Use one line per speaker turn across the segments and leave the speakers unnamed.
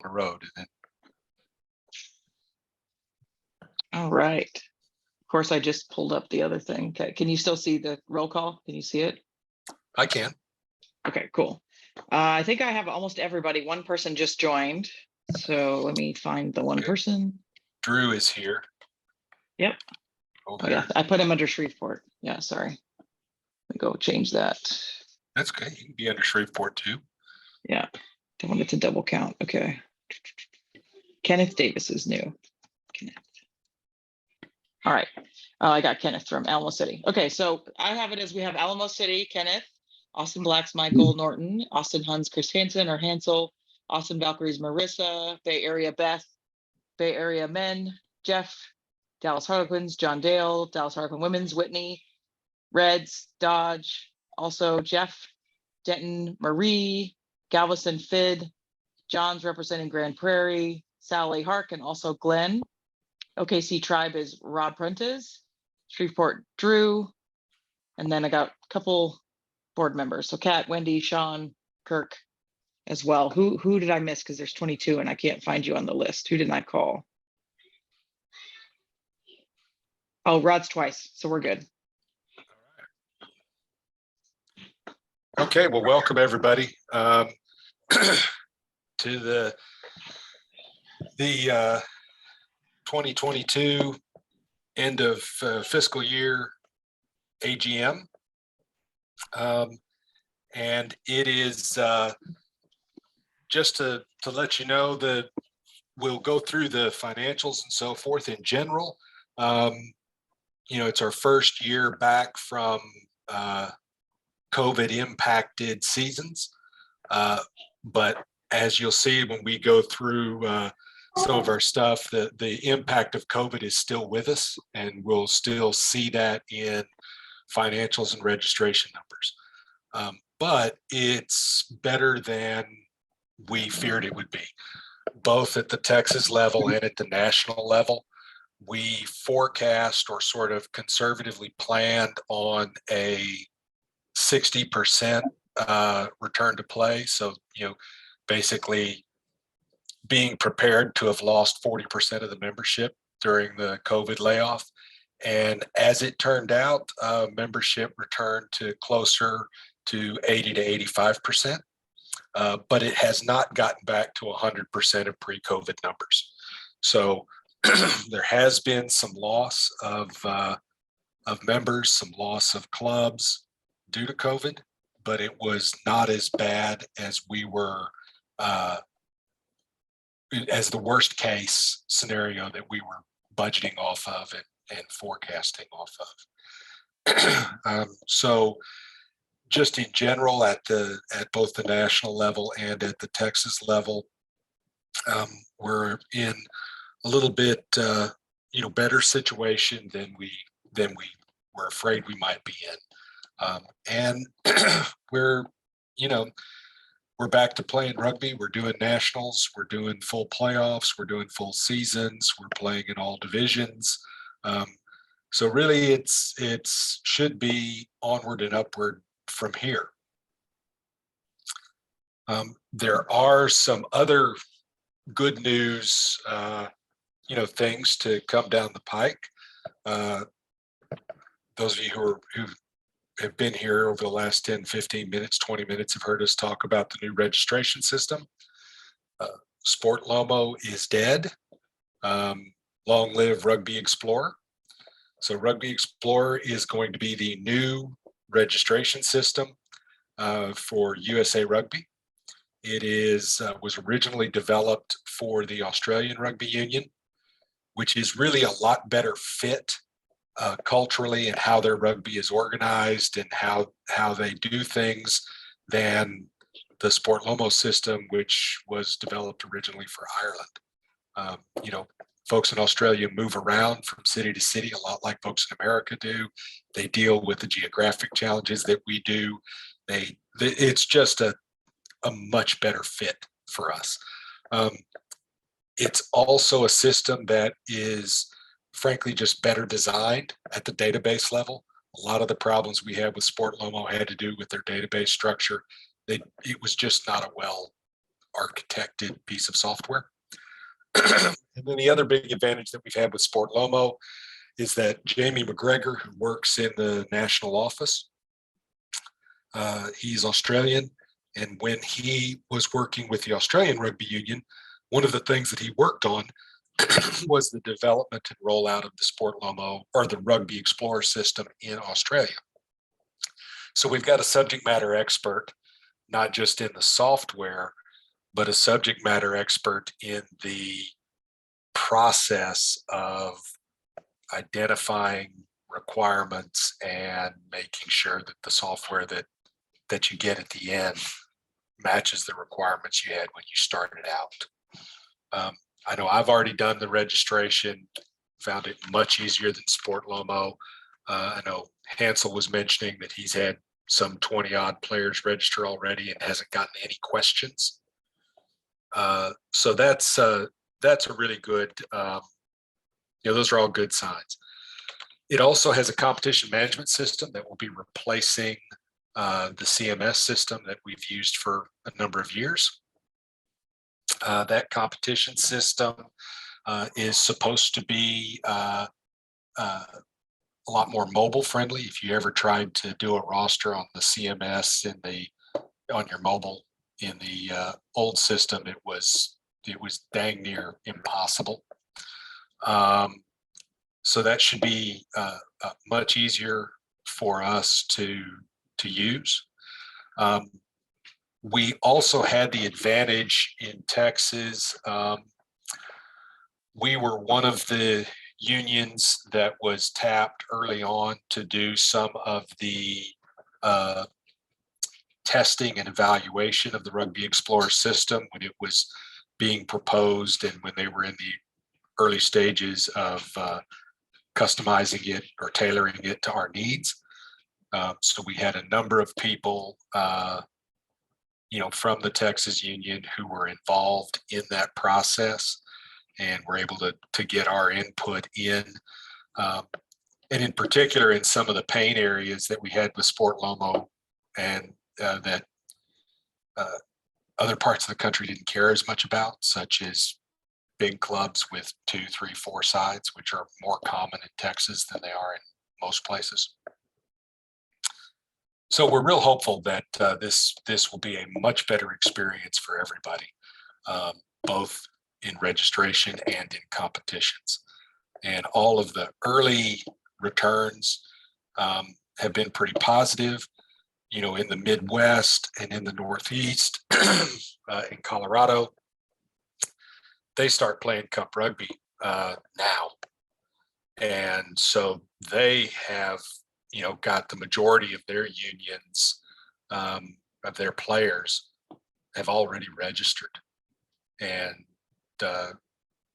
a road. And then
All right. Of course, I just pulled up the other thing. Okay, can you still see the roll call? Can you see it?
I can.
Okay, cool. I think I have almost everybody. One person just joined. So let me find the one
Okay.
person.
Drew is here.
Yep.
Oh,
Oh yeah, I put him under Shreveport. Yeah, sorry. Let me go change that.
That's okay. You can be under Shreveport too.
Yeah, I wanted to double count. Okay. Kenneth Davis is new. Kenneth. All right. I got Kenneth from Alamo City. Okay, so I have it as we have Alamo City, Kenneth, Austin Black's Michael Norton, Austin Huns Chris Hansen or Hansel, Austin Valkyries Marissa, Bay Area Beth, Bay Area Men, Jeff, Dallas Harlequins, John Dale, Dallas Harlequin Women's, Whitney, Reds, Dodge, also Jeff, Denton, Marie, Galveston, Fid, John's representing Grand Prairie, Sally Hark, and also Glenn. OKC Tribe is Rob Prentice, Shreveport Drew, and then I got a couple board members. So Kat, Wendy, Sean, Kirk as well. Who did I miss? Because there's 22 and I can't find you on the list. Who didn't I call? Oh, Rod's twice, so we're good.
Okay, well, welcome everybody to the 2022 end of fiscal year AGM. And it is just to let you know that we'll go through the financials and so forth in general. It's our first year back from COVID impacted seasons. But as you'll see when we go through some of our stuff, the impact of COVID is still with us, and we'll still see that in financials and registration numbers. But it's better than we feared it would be, both at the Texas level and at the national level. We forecast or sort of conservatively planned on a 60% return to play. So, basically being prepared to have lost 40% of the membership during the COVID layoff. And as it turned out, membership returned to closer to 80 to 85%, but it has not gotten back to 100% of pre-COVID numbers. So there has been some loss of members, some loss of clubs due to COVID, but it was not as bad as we were, as the worst case scenario that we were budgeting off of and forecasting off of. So just in general at both the national level and at the Texas level, we're in a little bit better situation than we were afraid we might be in. And we're back to playing rugby. We're doing nationals. We're doing full playoffs. We're doing full seasons. We're playing in all divisions. So really, it should be onward and upward from here. There are some other good news, things to come down the pike. Those of you who have been here over the last 10, 15 minutes, 20 minutes have heard us talk about the new registration system. Sport Lomo is dead. Long live Rugby Explorer. So Rugby Explorer is going to be the new registration system for USA Rugby. It was originally developed for the Australian Rugby Union, which is really a lot better fit culturally and how their rugby is organized and how they do things than the Sport Lomo system, which was developed originally for Ireland. Folks in Australia move around from city to city a lot like folks in America do. They deal with the geographic challenges that we do. It's just a much better fit for us. It's also a system that is frankly just better designed at the database level. A lot of the problems we had with Sport Lomo had to do with their database structure. It was just not a well architected piece of software. And then the other big advantage that we've had with Sport Lomo is that Jamie McGregor, who works in the national office, he's Australian. And when he was working with the Australian Rugby Union, one of the things that he worked on was the development and rollout of the Sport Lomo or the Rugby Explorer system in Australia. So we've got a subject matter expert, not just in the software, but a subject matter expert in the process of identifying requirements and making sure that the software that you get at the end matches the requirements you had when you started out. I know I've already done the registration, found it much easier than Sport Lomo. I know Hansel was mentioning that he's had some 20 odd players register already and hasn't gotten any questions. So that's a really good, those are all good signs. It also has a competition management system that will be replacing the CMS system that we've used for a number of years. That competition system is supposed to be a lot more mobile friendly. If you ever tried to do a roster on the CMS on your mobile in the old system, it was dang near impossible. So that should be much easier for us to use. We also had the advantage in Texas. We were one of the unions that was tapped early on to do some of the testing and evaluation of the Rugby Explorer system when it was being proposed and when they were in the early stages of customizing it or tailoring it to our needs. So we had a number of people from the Texas Union who were involved in that process and were able to get our input in. And in particular, in some of the pain areas that we had with Sport Lomo and that other parts of the country didn't care as much about, such as big clubs with 2, 3, 4 sides, which are more common in Texas than they are in most places. So we're real hopeful that this will be a much better experience for everybody, both in registration and in competitions. And all of the early returns have been pretty positive. In the Midwest and in the Northeast, in Colorado, they start playing Cup Rugby now. And so they have got the majority of their unions, of their players have already registered. And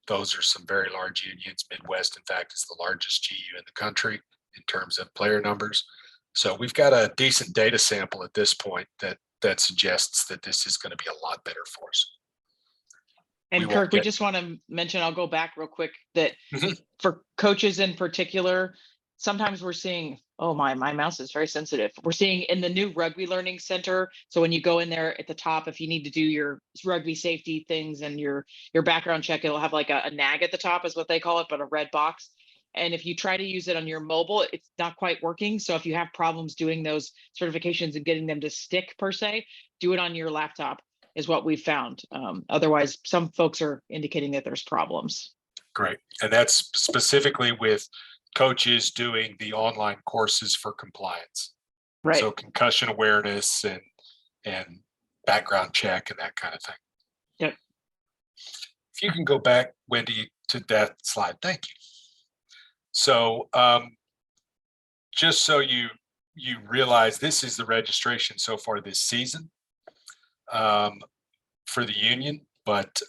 those are some very large unions. Midwest, in fact, is the largest GU in the country in terms of player numbers. So we've got a decent data sample at this point that suggests that this is going to be a lot better for us.
And Kirk, we just want to mention, I'll go back real quick, that for coaches in particular, sometimes we're seeing, oh, my mouse is very sensitive. We're seeing in the new Rugby Learning Center. So when you go in there at the top, if you need to do your rugby safety things and your background check, it'll have like a nag at the top is what they call it, but a red box. And if you try to use it on your mobile, it's not quite working. So if you have problems doing those certifications and getting them to stick per se, do it on your laptop is what we've found. Otherwise, some folks are indicating that there's problems.
Great. And that's specifically with coaches doing the online courses for compliance.
Right.
So concussion awareness and background check and that kind of thing.
Yep.
If you can go back, Wendy, to that slide. Thank you. So just so you realize, this is the registration so far this season for the union. But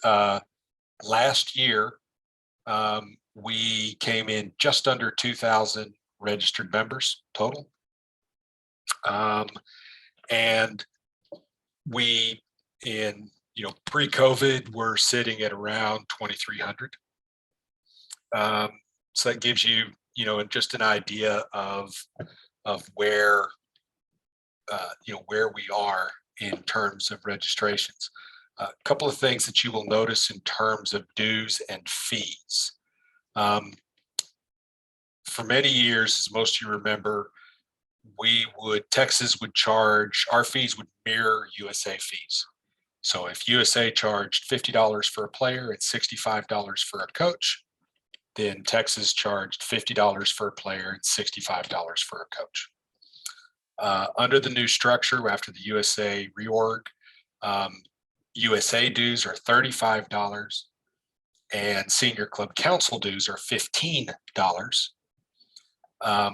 last year, we came in just under 2,000 registered members total. And we, in pre-COVID, were sitting at around 2,300. So that gives you, just an idea of where, where we are in terms of registrations. A couple of things that you will notice in terms of dues and fees. For many years, as most of you remember, Texas would charge, our fees would mirror USA fees. So if USA charged $50 for a player and $65 for a coach, then Texas charged $50 for a player and $65 for a coach. Under the new structure, after the USA reorg, USA dues are $35 and senior club council dues are $15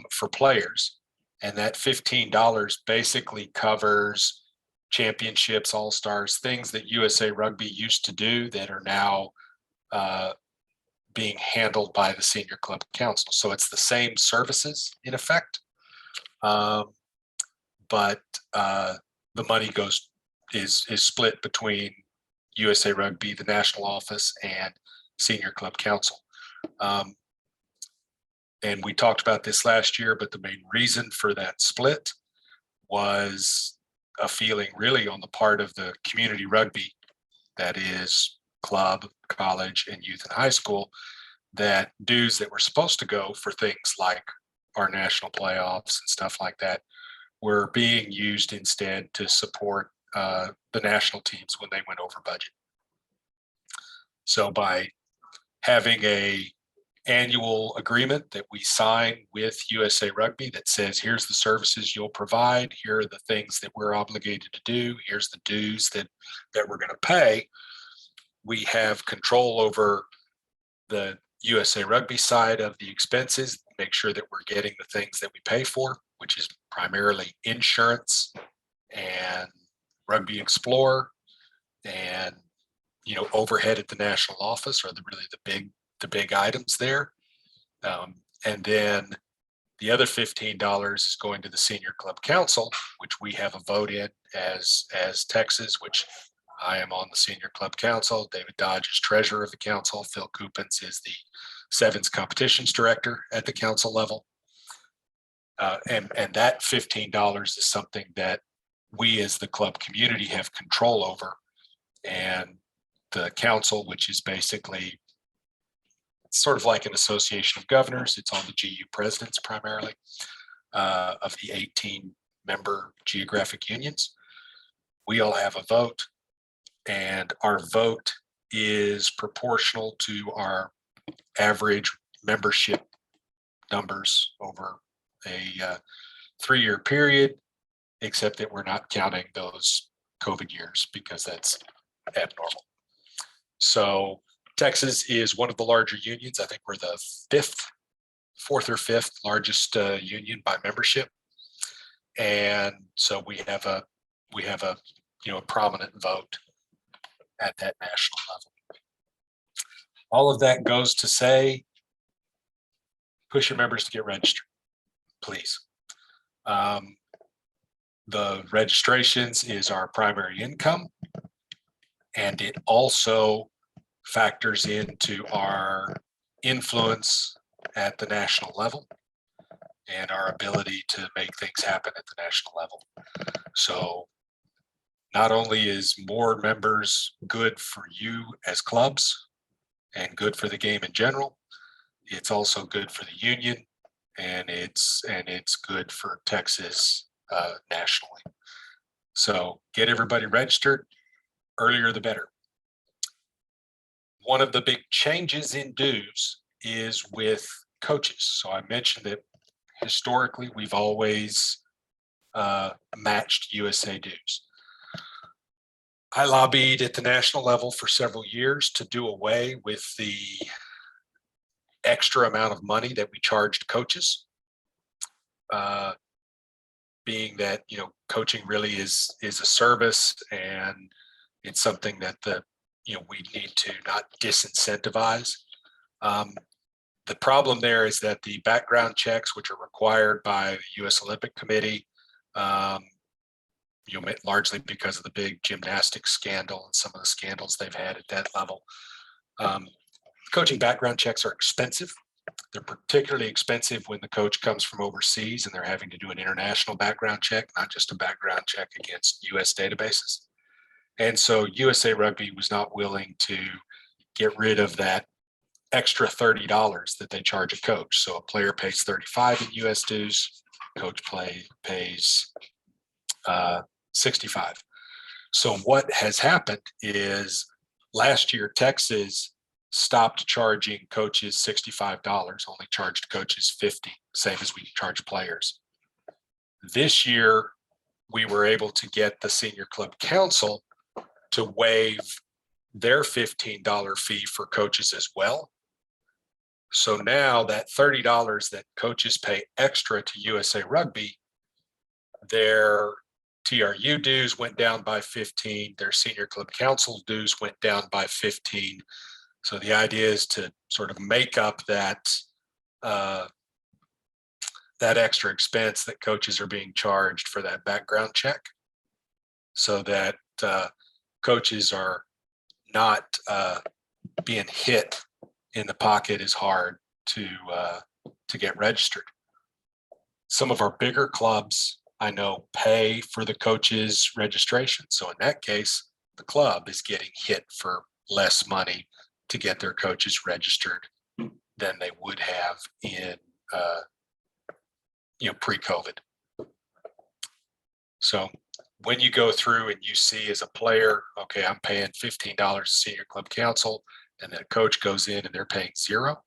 for players. And that $15 basically covers championships, all-stars, things that USA Rugby used to do that are now being handled by the senior club council. So it's the same services in effect, but the money is split between USA Rugby, the national office, and senior club council. And we talked about this last year, but the main reason for that split was a feeling really on the part of the community rugby, that is club, college, and youth and high school, that dues that were supposed to go for things like our national playoffs and stuff like that were being used instead to support the national teams when they went over budget. So by having a annual agreement that we sign with USA Rugby that says, here's the services you'll provide, here are the things that we're obligated to do, here's the dues that we're going to pay, we have control over the USA Rugby side of the expenses, make sure that we're getting the things that we pay for, which is primarily insurance and Rugby Explorer and overhead at the national office are the big items there. And then the other $15 is going to the senior club council, which we have a vote in as Texas, which I am on the senior club council. David Dodge is treasurer of the council. Phil Coopens is the Sevens competitions director at the council level. And that $15 is something that we as the club community have control over. And the council, which is basically sort of like an association of governors, it's on the GU presidents primarily of the 18 member geographic unions. We all have a vote, and our vote is proportional to our average membership numbers over a 3-year period, except that we're not counting those COVID years because that's abnormal. So Texas is one of the larger unions. I think we're the fourth or fifth largest union by membership, and so we have a prominent vote at that national level. All of that goes to say, push your members to get registered, please. The registrations is our primary income, and it also factors into our influence at the national level and our ability to make things happen at the national level. So not only is more members good for you as clubs and good for the game in general, it's also good for the union, and it's good for Texas nationally. So get everybody registered, earlier the better. One of the big changes in dues is with coaches. So I mentioned that historically we've always matched USA dues. I lobbied at the national level for several years to do away with the extra amount of money that we charged coaches, being that coaching really is a service, and it's something that we need to not disincentivize. The problem there is that the background checks, which are required by the U.S. Olympic Committee, largely because of the big gymnastics scandal and some of the scandals they've had at that level. Coaching background checks are expensive. They're particularly expensive when the coach comes from overseas and they're having to do an international background check, not just a background check against U.S. databases. And so USA Rugby was not willing to get rid of that extra $30 that they charge a coach. So a player pays 35 in US dues, coach pays 65. So what has happened is last year, Texas stopped charging coaches $65, only charged coaches 50, same as we charge players. This year, we were able to get the senior club council to waive their $15 fee for coaches as well. So now that $30 that coaches pay extra to USA Rugby, their TRU dues went down by 15, their senior club council dues went down by 15. So the idea is to sort of make up that that extra expense that coaches are being charged for that background check, so that coaches are not being hit in the pocket as hard to get registered. Some of our bigger clubs, I know, pay for the coaches' registration. So in that case, the club is getting hit for less money to get their coaches registered than they would have in pre-COVID. So when you go through and you see as a player, okay, I'm paying $15 to senior club council, and then a coach goes in and they're paying $0.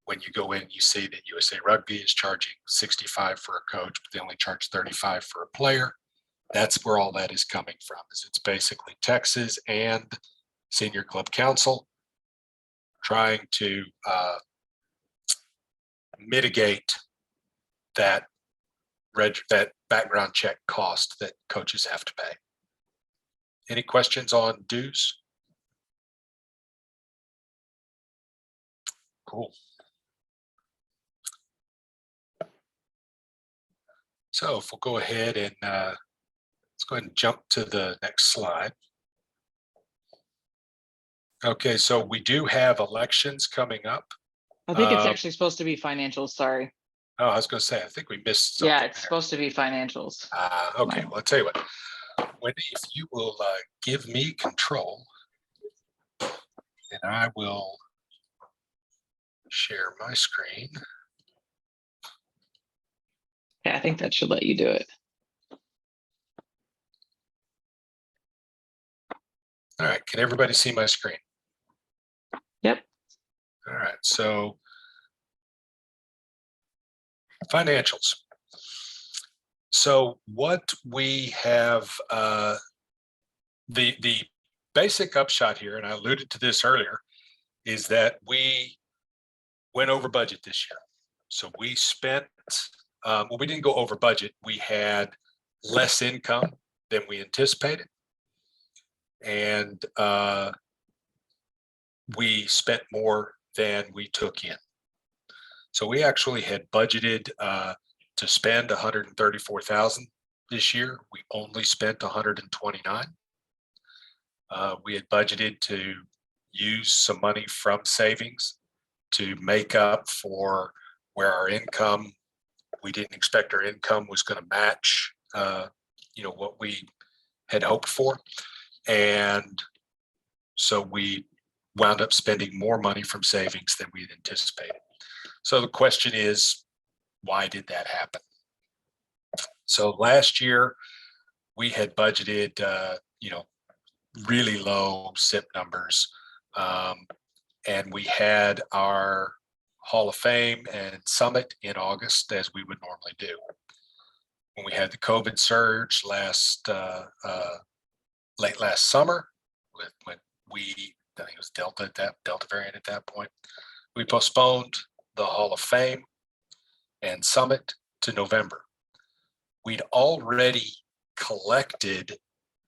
When you go in, you see that USA Rugby is charging 65 for a coach, but they only charge 35 for a player. That's where all that is coming from. Is it's basically Texas and senior club council trying to mitigate that background check cost that coaches have to pay. Any questions on dues? Cool. So if we'll go ahead and let's go ahead and jump to the next slide. Okay, so we do have elections coming up.
I think it's actually supposed to be financials. Sorry.
Oh, I was going to say, I think we missed something.
Yeah, it's supposed to be financials.
Okay, well, I'll tell you what. Wendy, if you will give me control, and I will share my screen.
Yeah, I think that should let you do it.
All right, can everybody see my screen?
Yep.
All right, so financials. So what we have, the basic upshot here, and I alluded to this earlier, is that we went over budget this year. So we spent, well, we didn't go over budget. We had less income than we anticipated. And we spent more than we took in. So we actually had budgeted to spend 134,000 this year. We only spent 129. We had budgeted to use some money from savings to make up for where our income, we didn't expect our income was going to match, what we had hoped for. And so we wound up spending more money from savings than we had anticipated. So the question is, why did that happen? So last year we had budgeted, really low SIP numbers. And we had our Hall of Fame and Summit in August, as we would normally do. When we had the COVID surge late last summer, when I think it was Delta variant at that point, we postponed the Hall of Fame and Summit to November. We'd already collected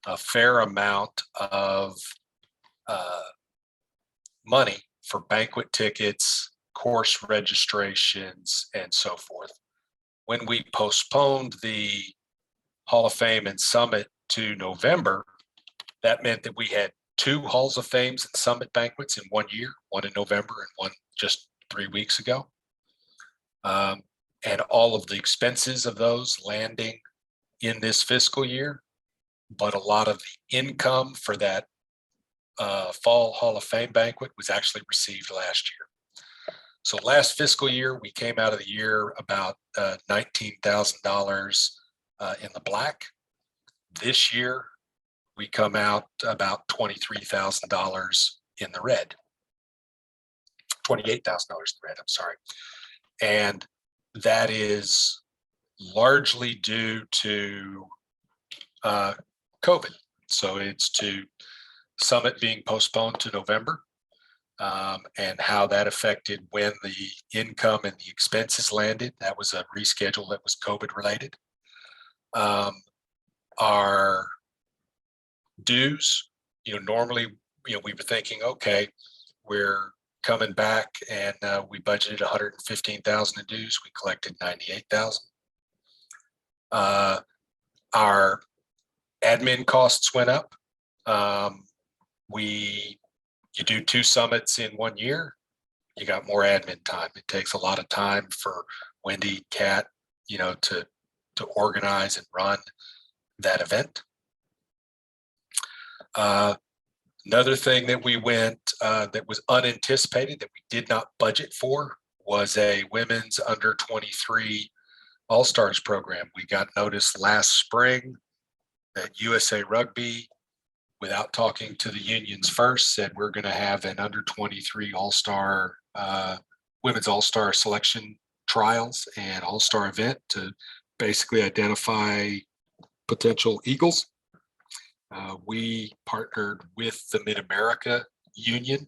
a fair amount of money for banquet tickets, course registrations, and so forth. When we postponed the Hall of Fame and Summit to November, that meant that we had 2 Halls of Fames and Summit banquets in 1 year, one in November and one just 3 weeks ago. And all of the expenses of those landing in this fiscal year but a lot of the income for that Fall Hall of Fame banquet was actually received last year. So last fiscal year, we came out of the year about $19,000 in the black. This year, we come out about $23,000 in the red. $28,000 in the red, I'm sorry. And that is largely due to COVID. So it's to Summit being postponed to November, and how that affected when the income and the expenses landed. That was a reschedule that was COVID related. Our dues, normally, we were thinking, okay, we're coming back, and we budgeted 115,000 in dues. We collected 98,000. Our admin costs went up. You do 2 summits in 1 year, you got more admin time. It takes a lot of time for Wendy, Kat, to organize and run that event. Another thing that we went that was unanticipated, that we did not budget for, was a women's under 23 All-Stars program. We got notice last spring that USA Rugby, without talking to the unions first, said we're going to have an under 23 All-Star, women's All-Star selection trials and All-Star event to basically identify potential Eagles. We partnered with the Mid-America Union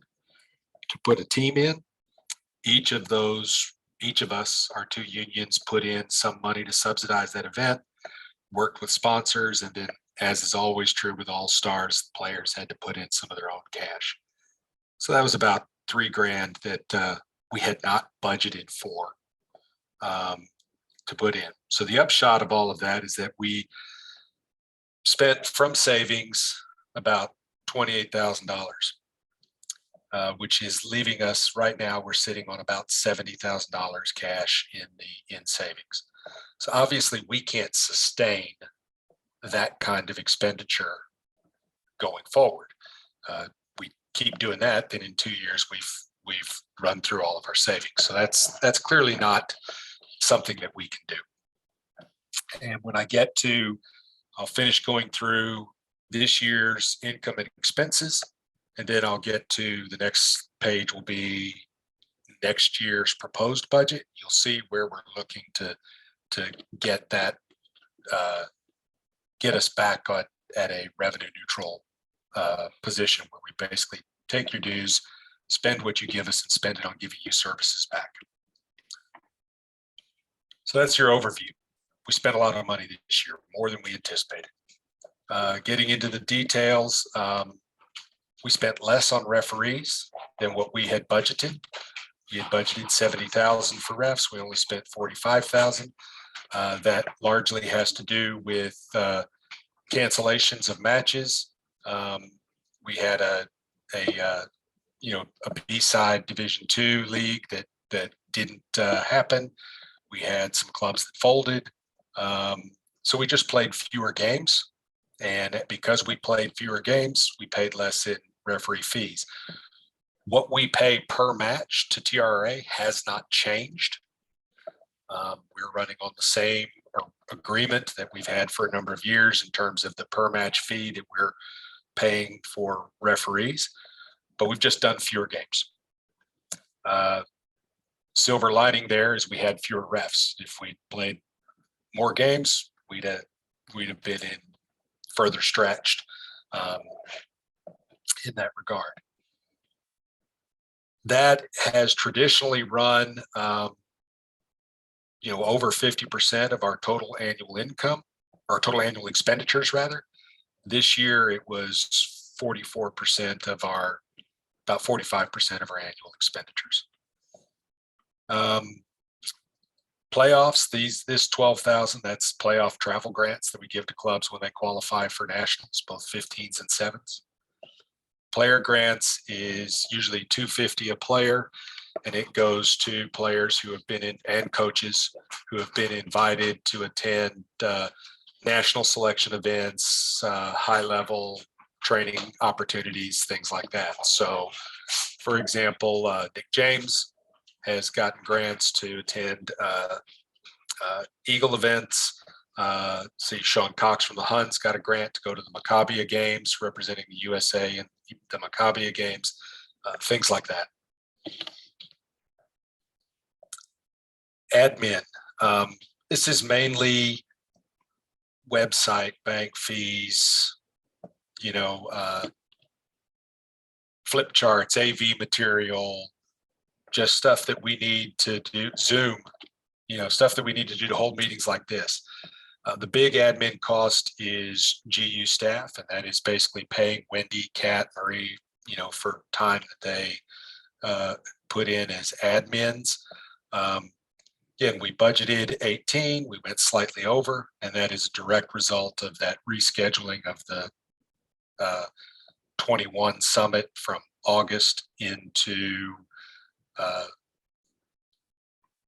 to put a team in. Each of us, our 2 unions, put in some money to subsidize that event, worked with sponsors, and then, as is always true with All Stars, players had to put in some of their own cash. So that was about $3,000 that we had not budgeted for to put in. So the upshot of all of that is that we spent from savings about $28,000, which is leaving us right now. We're sitting on about $70,000 cash in savings. So obviously we can't sustain that kind of expenditure going forward. We keep doing that, then in 2 years we've run through all of our savings. So that's clearly not something that we can do. And when I get to, I'll finish going through this year's income and expenses, and then I'll get to the next page will be next year's proposed budget. You'll see where we're looking to get that, get us back at a revenue neutral position, where we basically take your dues, spend what you give us, and spend it on giving you services back. So that's your overview. We spent a lot of money this year, more than we anticipated. Getting into the details, we spent less on referees than what we had budgeted. We had budgeted 70,000 for refs. We only spent 45,000. That largely has to do with cancellations of matches. We had a B-side Division II league that didn't happen. We had some clubs that folded. So we just played fewer games. And because we played fewer games, we paid less in referee fees. What we pay per match to TRA has not changed. We're running on the same agreement that we've had for a number of years in terms of the per match fee that we're paying for referees, but we've just done fewer games. Silver lining there is we had fewer refs. If we played more games, we'd have been in further stretched in that regard. That has traditionally run over 50% of our total annual income, or total annual expenditures rather. This year it was 44% of about 45% of our annual expenditures. Playoffs, this 12,000, that's playoff travel grants that we give to clubs when they qualify for nationals, both 15s and 7s. Player grants is usually $250 a player, and it goes to players who have been in, and coaches who have been invited to attend national selection events, high level training opportunities, things like that. So, for example, Nick James has gotten grants to attend Eagle events. See, Sean Cox from the Huns got a grant to go to the Maccabia Games, representing the USA in the Maccabia Games, things like that. Admin. This is mainly website, bank fees, flip charts, AV material, just stuff that we need to do, Zoom, stuff that we need to do to hold meetings like this. The big admin cost is GU staff, and that is basically paying Wendy, Kat, Marie, for time that they put in as admins. Again, we budgeted 18, we went slightly over, and that is a direct result of that rescheduling of the 21 summit from August into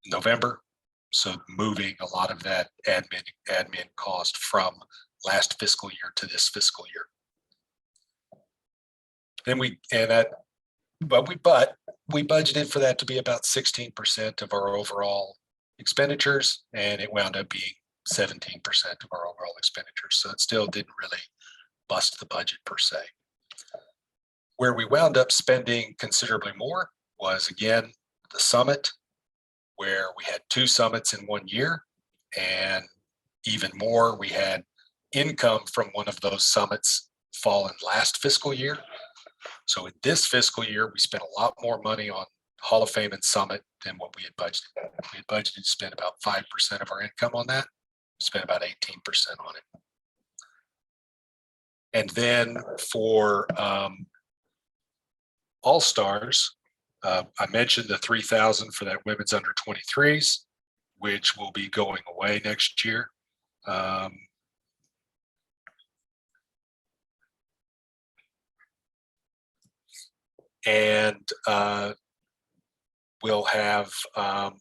November. So moving a lot of that admin cost from last fiscal year to this fiscal year. Then we budgeted for that to be about 16% of our overall expenditures, and it wound up being 17% of our overall expenditures. So it still didn't really bust the budget per se. Where we wound up spending considerably more was, again, the summit, where we had 2 summits in 1 year, and even more, we had income from one of those summits fall in last fiscal year. So in this fiscal year, we spent a lot more money on Hall of Fame and Summit than what we had budgeted. We had budgeted to spend about 5% of our income on that. We spent about 18% on it. And then for All-Stars, I mentioned the 3,000 for that women's under 23s, which will be going away next year. And we'll have, and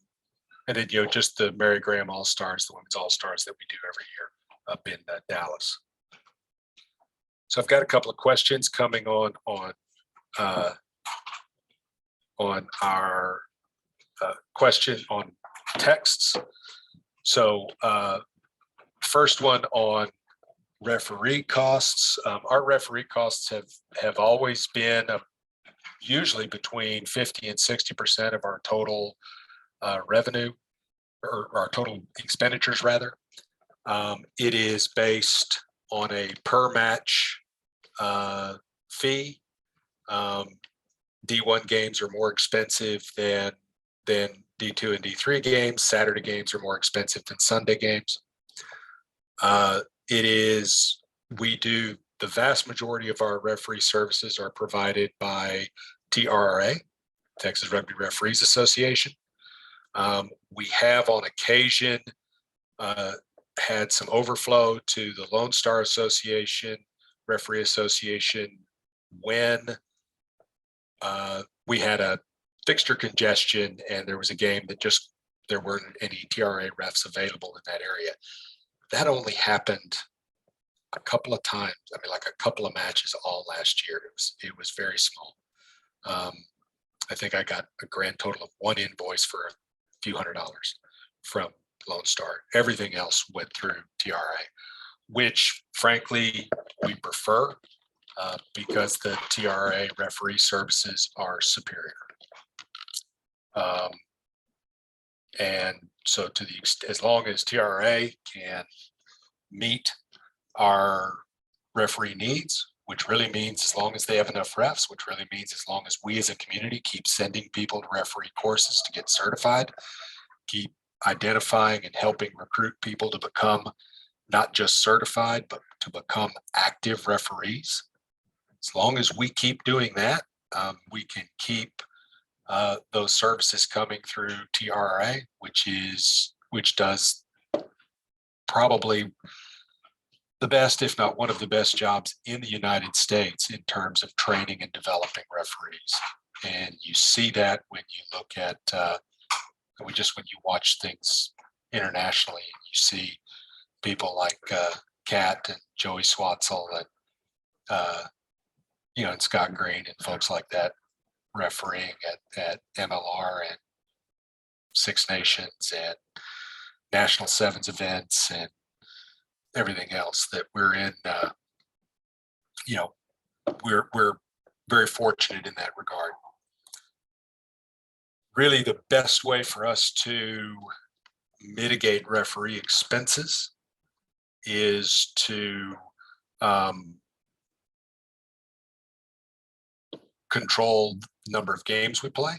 then, just the Mary Graham All-Stars, the women's All-Stars that we do every year up in Dallas. So I've got a couple of questions coming on our question on texts. So first one on referee costs. Our referee costs have always been usually between 50 and 60% of our total revenue, or our total expenditures rather. It is based on a per match fee. D1 games are more expensive than D2 and D3 games. Saturday games are more expensive than Sunday games. We do, the vast majority of our referee services are provided by TRRA, Texas Rugby Referees Association. We have on occasion had some overflow to the Lone Star Association, Referee Association, when we had a fixture congestion and there was a game that there weren't any TRA refs available in that area. That only happened a couple of times. I mean, like a couple of matches all last year. It was very small. I think I got a grand total of 1 invoice for a few $100s from Lone Star. Everything else went through TRA, which frankly we prefer because the TRA referee services are superior. And so as long as TRA can meet our referee needs, which really means as long as they have enough refs, which really means as long as we as a community keep sending people to referee courses to get certified, keep identifying and helping recruit people to become not just certified, but to become active referees. As long as we keep doing that, we can keep those services coming through TRA, which does probably the best, if not one of the best jobs in the United States in terms of training and developing referees. And you see that when you look at, when you watch things internationally, and you see people like Kat and Joey Swatzel and and Scott Green and folks like that refereeing at MLR and Six Nations and National Sevens events and everything else that we're in. We're very fortunate in that regard. Really, the best way for us to mitigate referee expenses is to control the number of games we play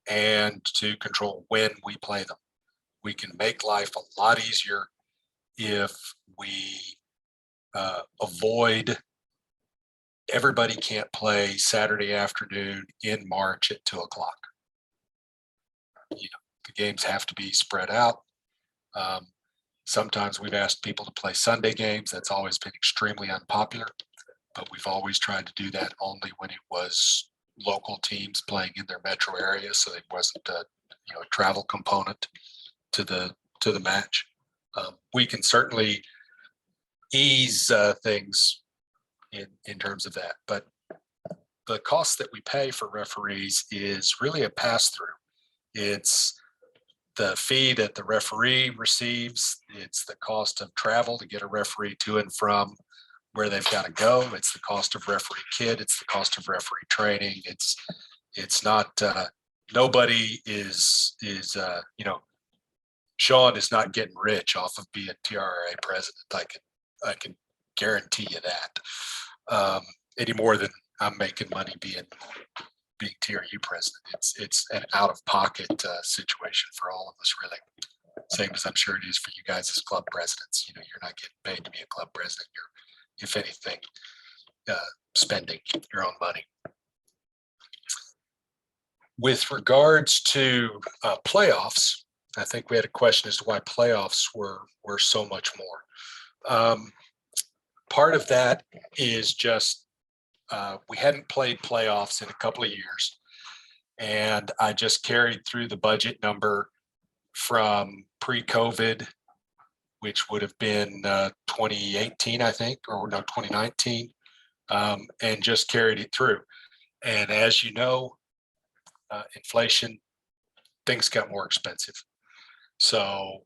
and to control when we play them. We can make life a lot easier if we avoid everybody can't play Saturday afternoon in March at 2 o'clock. The games have to be spread out. Sometimes we've asked people to play Sunday games. That's always been extremely unpopular, but we've always tried to do that only when it was local teams playing in their metro area, so there wasn't a travel component to the match. We can certainly ease things in terms of that, but the cost that we pay for referees is really a pass-through. It's the fee that the referee receives. It's the cost of travel to get a referee to and from where they've got to go. It's the cost of referee kit. It's the cost of referee training. It's not, nobody is Sean is not getting rich off of being TRA president. I can guarantee you that, any more than I'm making money being TRU president. It's an out-of-pocket situation for all of us, really. Same as I'm sure it is for you guys as club presidents. You're not getting paid to be a club president. You're, if anything, spending your own money. With regards to playoffs, I think we had a question as to why playoffs were so much more. Part of that is just we hadn't played playoffs in a couple of years, and I just carried through the budget number from pre-COVID, which would have been 2018, I think, or no, 2019, and just carried it through. And as you know, inflation, things got more expensive. So,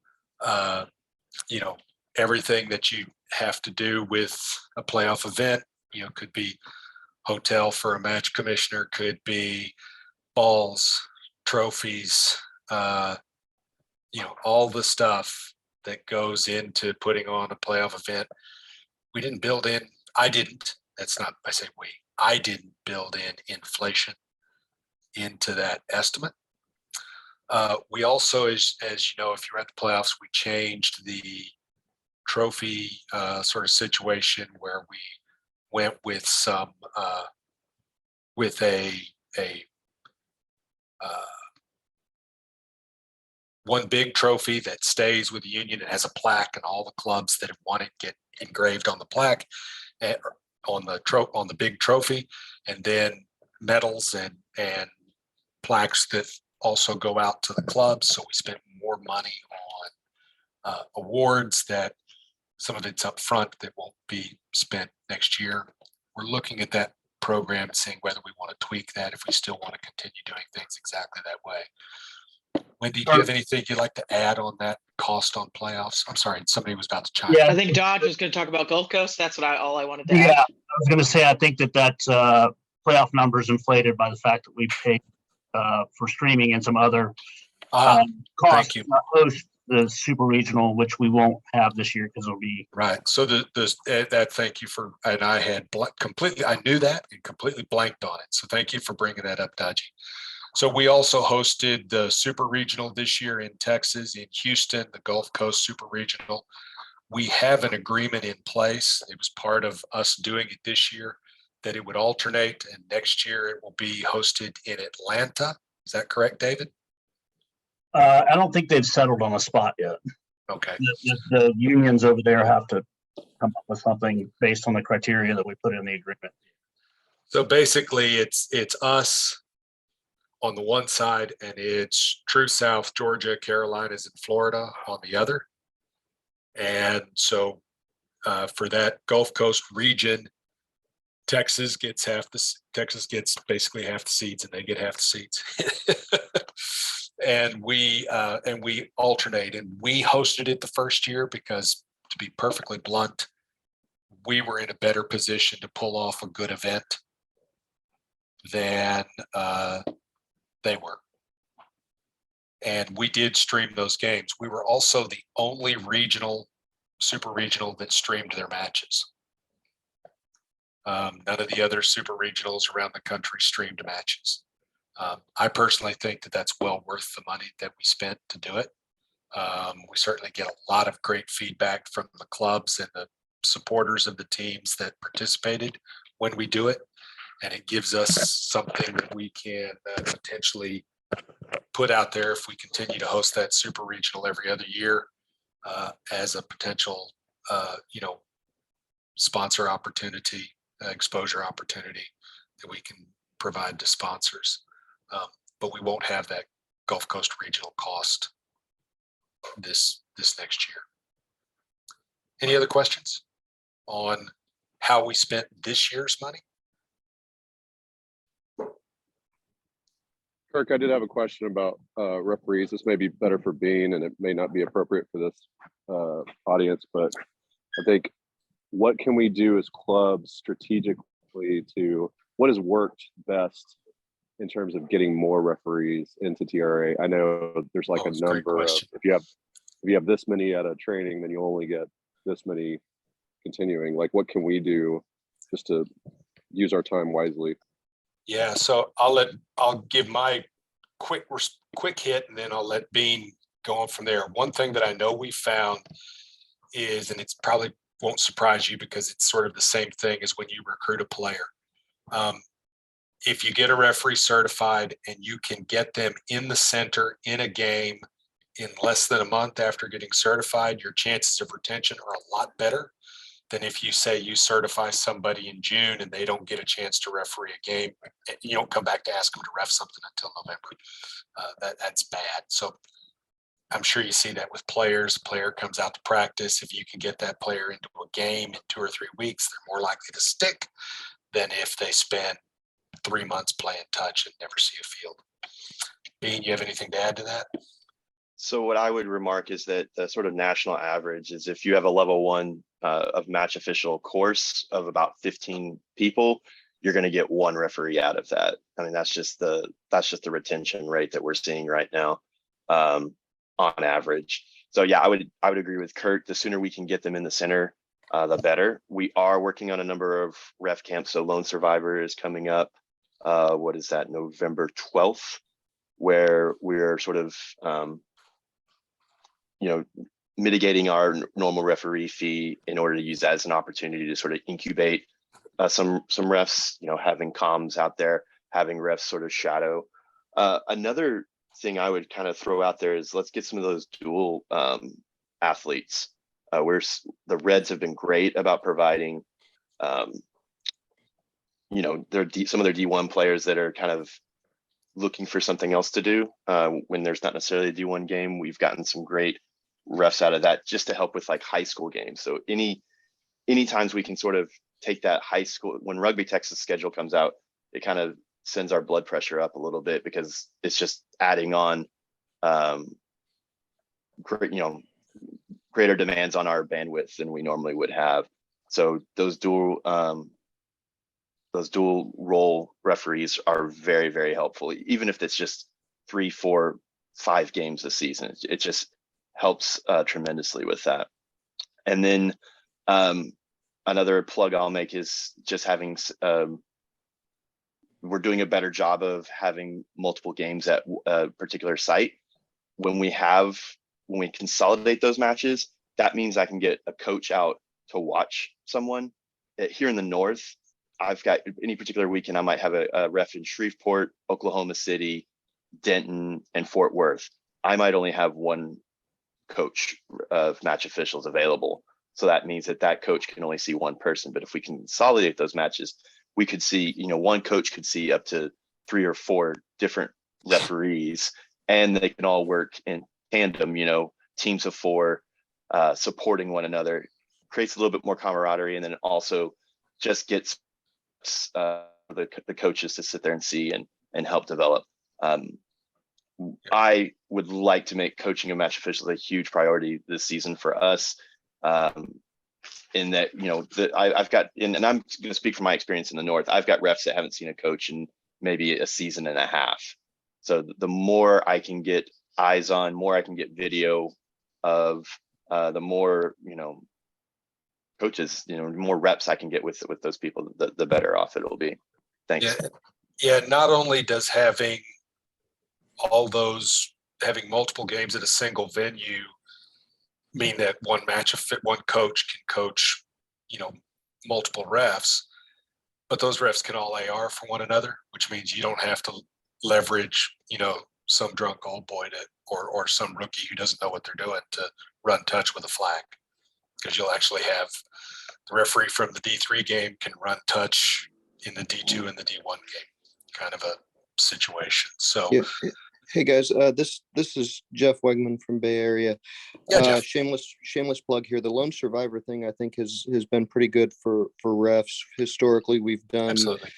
everything that you have to do with a playoff event, could be hotel for a match commissioner, could be balls, trophies, all the stuff that goes into putting on a playoff event. We didn't build in, I didn't, that's not, I say we, I didn't build in inflation into that estimate. We also, as you know, if you're at the playoffs, we changed the trophy sort of situation where we went with some with a one big trophy that stays with the union. It has a plaque, and all the clubs that have won it get engraved on the plaque, on the big trophy, and then medals and plaques that also go out to the clubs. So we spent more money on awards that some of it's up front that won't be spent next year. We're looking at that program and seeing whether we want to tweak that if we still want to continue doing things exactly that way. Wendy, do you have anything you'd like to add on that cost on playoffs? I'm sorry, somebody was about to chime in.
I think Dodge was going to talk about Gulf Coast. That's all I wanted to add.
Yeah, I was going to say, I think that playoff number is inflated by the fact that we paid for streaming and some other costs to host the super regional, which we won't have this year because it'll be
right. So that thank you for, and I had completely, I knew that and completely blanked on it. So thank you for bringing that up, Dodgy. So we also hosted the super regional this year in Texas, in Houston, the Gulf Coast Super Regional. We have an agreement in place. It was part of us doing it this year that it would alternate, and next year it will be hosted in Atlanta. Is that correct, David?
I don't think they've settled on a spot yet.
Okay.
The unions over there have to come up with something based on the criteria that we put in the agreement.
So basically it's us on the one side, and it's True South, Georgia, Carolinas, and Florida on the other. And so for that Gulf Coast region, Texas gets basically half the seats, and they get half the seats. And we alternate, and we hosted it the first year because, to be perfectly blunt, we were in a better position to pull off a good event than they were. And we did stream those games. We were also the only super regional that streamed their matches. None of the other super regionals around the country streamed matches. I personally think that that's well worth the money that we spent to do it. We certainly get a lot of great feedback from the clubs and the supporters of the teams that participated when we do it. And it gives us something that we can potentially put out there if we continue to host that super regional every other year as a potential, sponsor opportunity, exposure opportunity that we can provide to sponsors. But we won't have that Gulf Coast regional cost this next year. Any other questions on how we spent this year's money?
Kirk, I did have a question about referees. This may be better for Bean, and it may not be appropriate for this audience, but I think, what can we do as clubs strategically what has worked best in terms of getting more referees into TRA? I know there's like a number of, if you have this many at a training, then you only get this many continuing. Like, what can we do just to use our time wisely?
Yeah, so I'll give my quick hit, and then I'll let Bean go on from there. One thing that I know we found is, and it's probably won't surprise you because it's sort of the same thing as when you recruit a player. If you get a referee certified and you can get them in the center in a game in less than a month after getting certified, your chances of retention are a lot better than if you say you certify somebody in June and they don't get a chance to referee a game. You don't come back to ask them to ref something until November. That's bad. So I'm sure you see that with players. A player comes out to practice. If you can get that player into a game in 2 or 3 weeks, they're more likely to stick than if they spend 3 months playing touch and never see a field. Bean, you have anything to add to that?
So what I would remark is that the sort of national average is, if you have a level 1 of match official course of about 15 people, you're going to get 1 referee out of that. I mean, that's just the retention rate that we're seeing right now on average. So yeah, I would agree with Kurt. The sooner we can get them in the center, the better. We are working on a number of ref camps. So Lone Survivor is coming up. What is that? November 12th, where we're sort of mitigating our normal referee fee in order to use that as an opportunity to sort of incubate some refs, having comms out there, having refs sort of shadow. Another thing I would kind of throw out there is, let's get some of those dual athletes. Where the Reds have been great about providing, some of their D1 players that are kind of looking for something else to do when there's not necessarily a D1 game. We've gotten some great refs out of that just to help with like high school games. So any times we can sort of take that high school, when Rugby Texas schedule comes out, it kind of sends our blood pressure up a little bit, because it's just adding on greater demands on our bandwidth than we normally would have. So those dual role referees are very, very helpful, even if it's just 3, 4, 5 games a season. It just helps tremendously with that. And then another plug I'll make is just having we're doing a better job of having multiple games at a particular site. When we consolidate those matches, that means I can get a coach out to watch someone. Here in the North, I've got any particular weekend, I might have a ref in Shreveport, Oklahoma City, Denton, and Fort Worth. I might only have 1 coach of match officials available. So that means that coach can only see 1 person. But if we can consolidate those matches, we could see, 1 coach could see up to 3 or 4 different referees, and they can all work in tandem, teams of 4, supporting one another, creates a little bit more camaraderie, and then also just gets the coaches to sit there and see and help develop. I would like to make coaching of match officials a huge priority this season for us. In that, I've got, and I'm going to speak from my experience in the North, I've got refs that haven't seen a coach in maybe a season and a half. So the more I can get eyes on, more I can get video of, the more, coaches, more reps I can get with those people, the better off it'll be. Thanks.
Yeah. Not only does having multiple games at a single venue mean that one coach can coach, multiple refs, but those refs can all AR for one another, which means you don't have to leverage, some drunk old boy or some rookie who doesn't know what they're doing to run touch with a flag, because you'll actually have the referee from the D3 game can run touch in the D2 and the D1 game, kind of a situation. So
yeah. Hey guys, this is Jeff Wegman from Bay Area.
Yeah, Jeff.
Shameless plug here. The lone survivor thing I think has been pretty good for refs. Historically, we've done
Absolutely.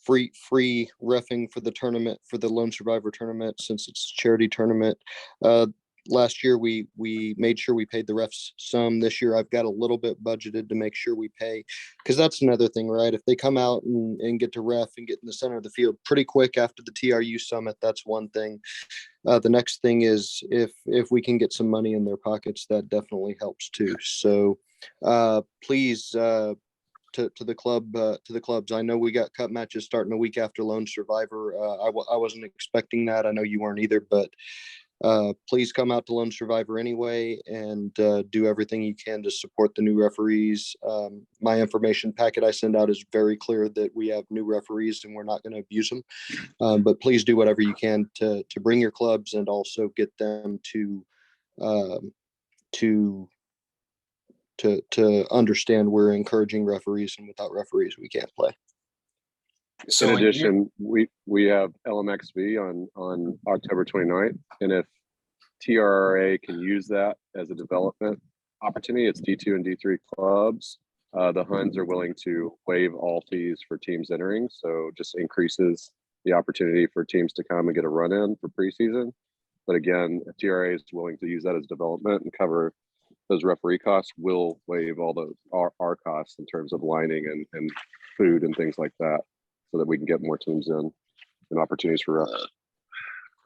Free reffing for the tournament, for the lone survivor tournament, since it's a charity tournament. Last year we made sure we paid the refs some. This year I've got a little bit budgeted to make sure we pay, because that's another thing, right? If they come out and get to ref and get in the center of the field pretty quick after the TRU summit, that's one thing. The next thing is if we can get some money in their pockets, that definitely helps too. So please, to the clubs. I know we got cup matches starting a week after Lone Survivor. I wasn't expecting that. I know you weren't either, but please come out to Lone Survivor anyway and do everything you can to support the new referees. My information packet I send out is very clear that we have new referees and we're not going to abuse them. But please do whatever you can to bring your clubs and also get them to understand we're encouraging referees, and without referees we can't play.
So
in addition, we have LMXV on October 29th, and if TRRA can use that as a development opportunity, it's D2 and D3 clubs. The Huns are willing to waive all fees for teams entering, so just increases the opportunity for teams to come and get a run in for preseason. But again, if TRA is willing to use that as development and cover those referee costs, we'll waive all those our costs in terms of lining and food and things like that, so that we can get more teams in and opportunities for us.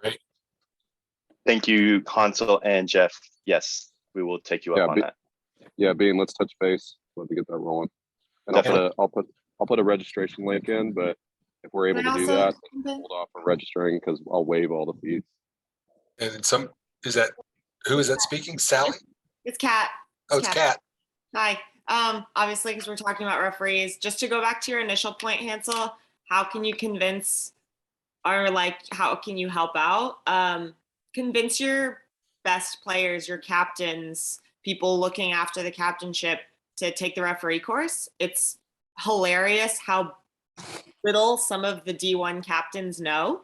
Great.
Thank you, Hansel and Jeff. Yes, we will take you up on that.
Yeah, Bean, let's touch base. Love to get that rolling. And I'll put a registration link in, but if we're able to do that, hold off on registering because I'll waive all the fees.
And who is that speaking? Sally?
It's Kat.
Oh, it's Kat.
Hi. Obviously, because we're talking about referees, just to go back to your initial point, Hansel, how can you convince, or how can you help out? Convince your best players, your captains, people looking after the captainship to take the referee course. It's hilarious how little some of the D1 captains know,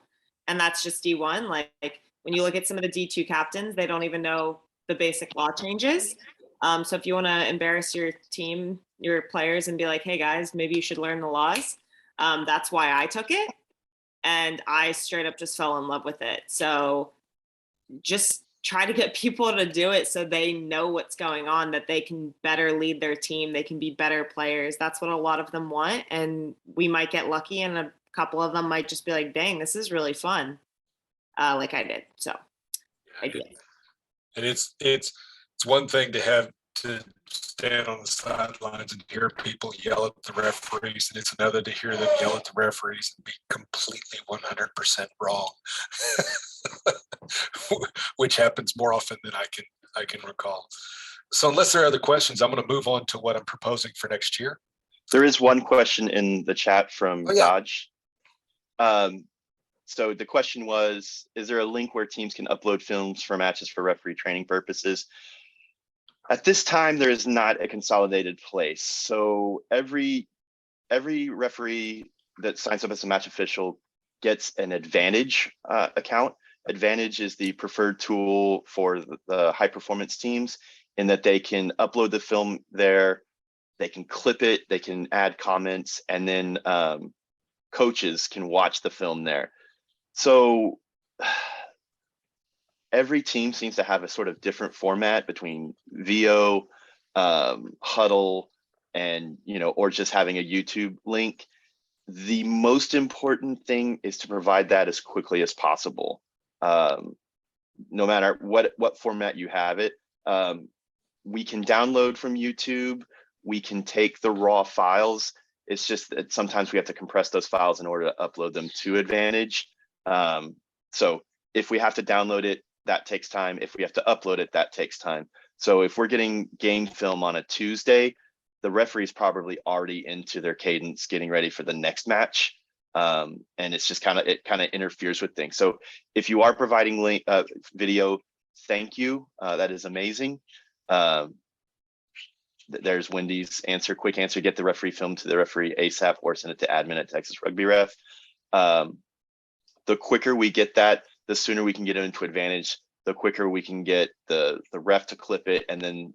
and that's just D1. Like when you look at some of the D2 captains, they don't even know the basic law changes. So if you want to embarrass your team, your players, and be like, hey guys, maybe you should learn the laws. That's why I took it. And I straight up just fell in love with it. So just try to get people to do it so they know what's going on, that they can better lead their team. They can be better players. That's what a lot of them want. And we might get lucky, and a couple of them might just be like, dang, this is really fun. Like I did. So I did.
And it's one thing to have to stand on the sidelines and hear people yell at the referees, and it's another to hear them yell at the referees and be completely 100% wrong, which happens more often than I can recall. So unless there are other questions, I'm going to move on to what I'm proposing for next year.
There is one question in the chat from Dodge. So the question was, is there a link where teams can upload films for matches for referee training purposes? At this time, there is not a consolidated place. So every referee that signs up as a match official gets an advantage account. Advantage is the preferred tool for the high performance teams in that they can upload the film there, they can clip it, they can add comments, and then coaches can watch the film there. So every team seems to have a sort of different format between VO, Huddle, and or just having a YouTube link. The most important thing is to provide that as quickly as possible. No matter what format you have it, we can download from YouTube. We can take the raw files. It's just that sometimes we have to compress those files in order to upload them to Advantage. So if we have to download it, that takes time. If we have to upload it, that takes time. So if we're getting game film on a Tuesday, the referee's probably already into their cadence, getting ready for the next match. And it's just kind of interferes with things. So if you are providing video, thank you. That is amazing. There's Wendy's answer, quick answer: get the referee film to the referee ASAP or send it to admin at Texas Rugby Ref. The quicker we get that, the sooner we can get it into Advantage, the quicker we can get the ref to clip it, and then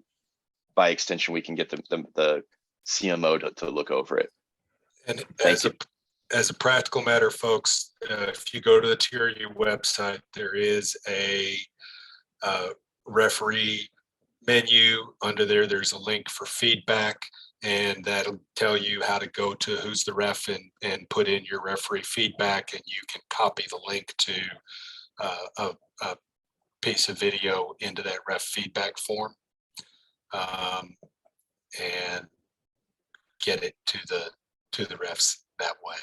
by extension, we can get the CMO to look over it.
And as a practical matter, folks, if you go to the TRU website, there is a referee menu. Under there, there's a link for feedback, and that'll tell you how to go to who's the ref and put in your referee feedback, and you can copy the link to a piece of video into that ref feedback form, and get it to the refs that way.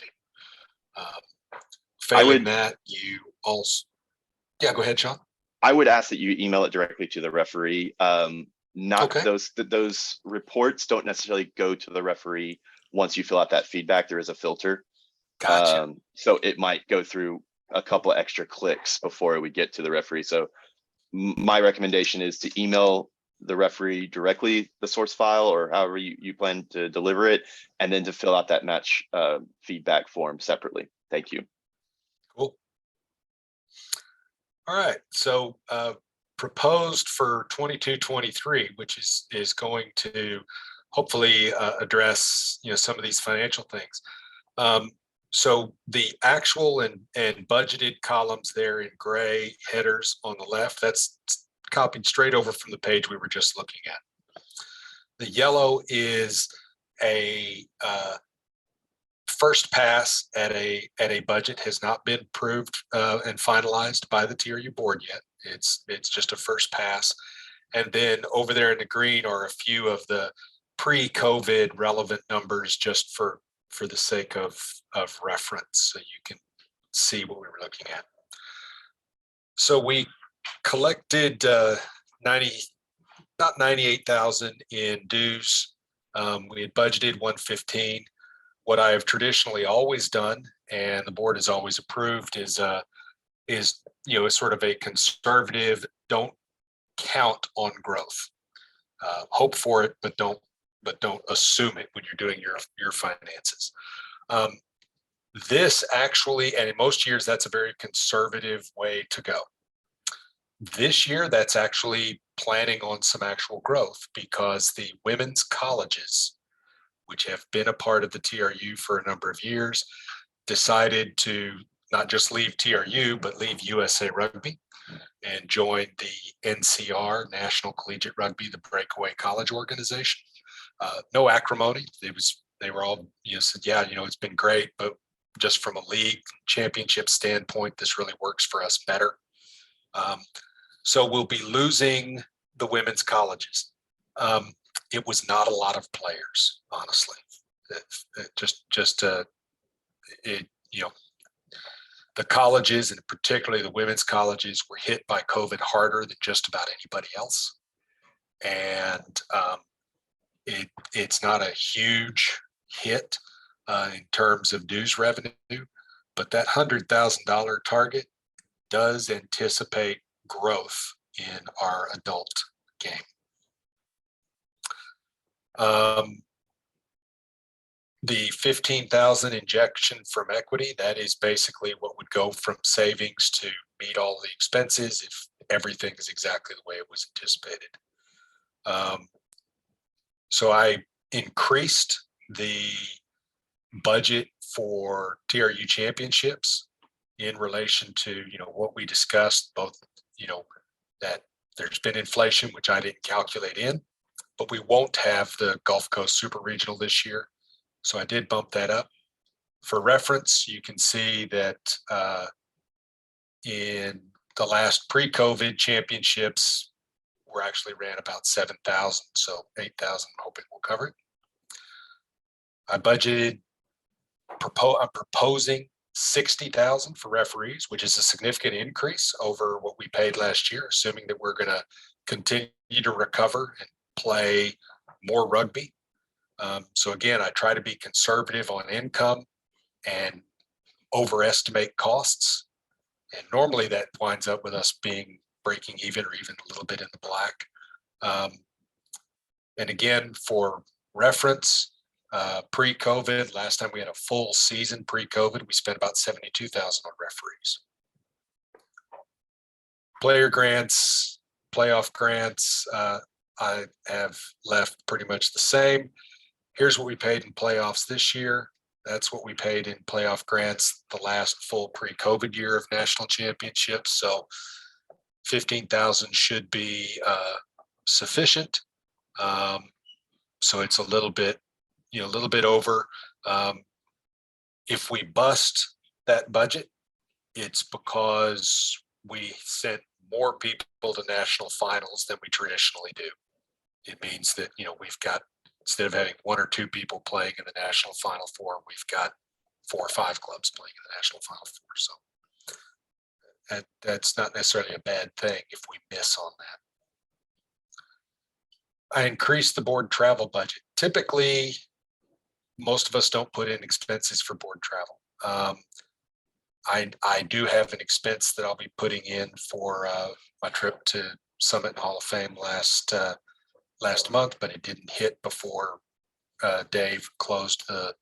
Failing that, you also, yeah, go ahead, Sean.
I would ask that you email it directly to the referee. Those reports don't necessarily go to the referee once you fill out that feedback. There is a filter.
Gotcha.
So it might go through a couple extra clicks before we get to the referee. So my recommendation is to email the referee directly the source file, or however you plan to deliver it, and then to fill out that match feedback form separately. Thank you.
Cool. All right. So proposed for 22-23, which is going to hopefully address some of these financial things. So the actual and budgeted columns there in gray headers on the left, that's copied straight over from the page we were just looking at. The yellow is a first pass at a budget, has not been approved and finalized by the TRU board yet. It's just a first pass. And then over there in the green are a few of the pre-COVID relevant numbers, just for the sake of reference, so you can see what we were looking at. So we collected not 98,000 in dues. We had budgeted 115. What I have traditionally always done, and the board has always approved, is sort of a conservative, don't count on growth. Hope for it, but don't assume it when you're doing your finances. This actually, and in most years, that's a very conservative way to go. This year, that's actually planning on some actual growth, because the women's colleges, which have been a part of the TRU for a number of years, decided to not just leave TRU, but leave USA Rugby and join the NCR, National Collegiate Rugby, the breakaway college organization. No acrimony. They were all said, yeah, it's been great, but just from a league championship standpoint, this really works for us better. So we'll be losing the women's colleges. It was not a lot of players, honestly. The colleges, and particularly the women's colleges, were hit by COVID harder than just about anybody else. And it's not a huge hit in terms of dues revenue, but that $100,000 target does anticipate growth in our adult game. The 15,000 injection from equity, that is basically what would go from savings to meet all the expenses if everything is exactly the way it was anticipated. So I increased the budget for TRU championships in relation to, what we discussed, both, that there's been inflation, which I didn't calculate in, but we won't have the Gulf Coast Super Regional this year. So I did bump that up. For reference, you can see that in the last pre-COVID championships, we actually ran about 7,000, so 8,000, I'm hoping we'll cover it. I budgeted, I'm proposing 60,000 for referees, which is a significant increase over what we paid last year, assuming that we're going to continue to recover and play more rugby. So again, I try to be conservative on income and overestimate costs. And normally that winds up with us breaking even or even a little bit in the black. And again, for reference, pre-COVID, last time we had a full season pre-COVID, we spent about 72,000 on referees. Player grants, playoff grants, I have left pretty much the same. Here's what we paid in playoffs this year. That's what we paid in playoff grants the last full pre-COVID year of national championships. So 15,000 should be sufficient. So it's a little bit over. If we bust that budget, it's because we sent more people to national finals than we traditionally do. It means that, we've got, instead of having 1 or 2 people playing in the national final four, we've got 4 or 5 clubs playing in the national final four. So that's not necessarily a bad thing if we miss on that. I increased the board travel budget. Typically, most of us don't put in expenses for board travel. I do have an expense that I'll be putting in for my trip to Summit and Hall of Fame last month, but it didn't hit before Dave closed the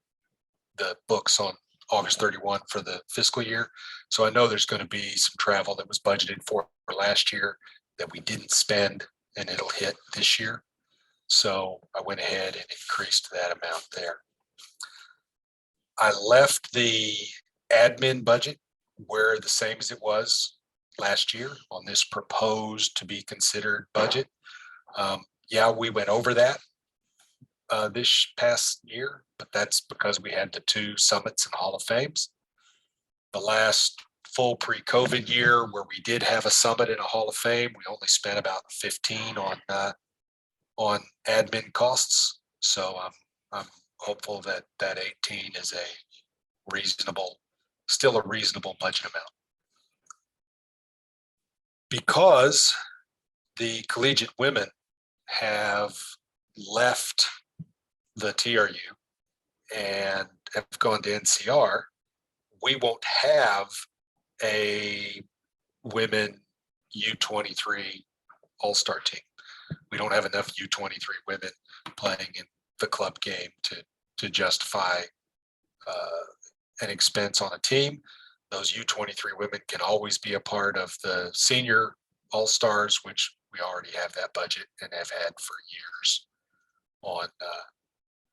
books on August 31 for the fiscal year. So I know there's going to be some travel that was budgeted for last year that we didn't spend, and it'll hit this year. So I went ahead and increased that amount there. I left the admin budget where the same as it was last year on this proposed to be considered budget. Yeah, we went over that this past year, but that's because we had the 2 summits and Hall of Fames. The last full pre-COVID year where we did have a summit and a Hall of Fame, we only spent about 15 on admin costs. So I'm hopeful that 18 is still a reasonable budget amount. Because the collegiate women have left the TRU and have gone to NCR, we won't have a women U23 all-star team. We don't have enough U23 women playing in the club game to justify an expense on a team. Those U23 women can always be a part of the senior all-stars, which we already have that budget and have had for years on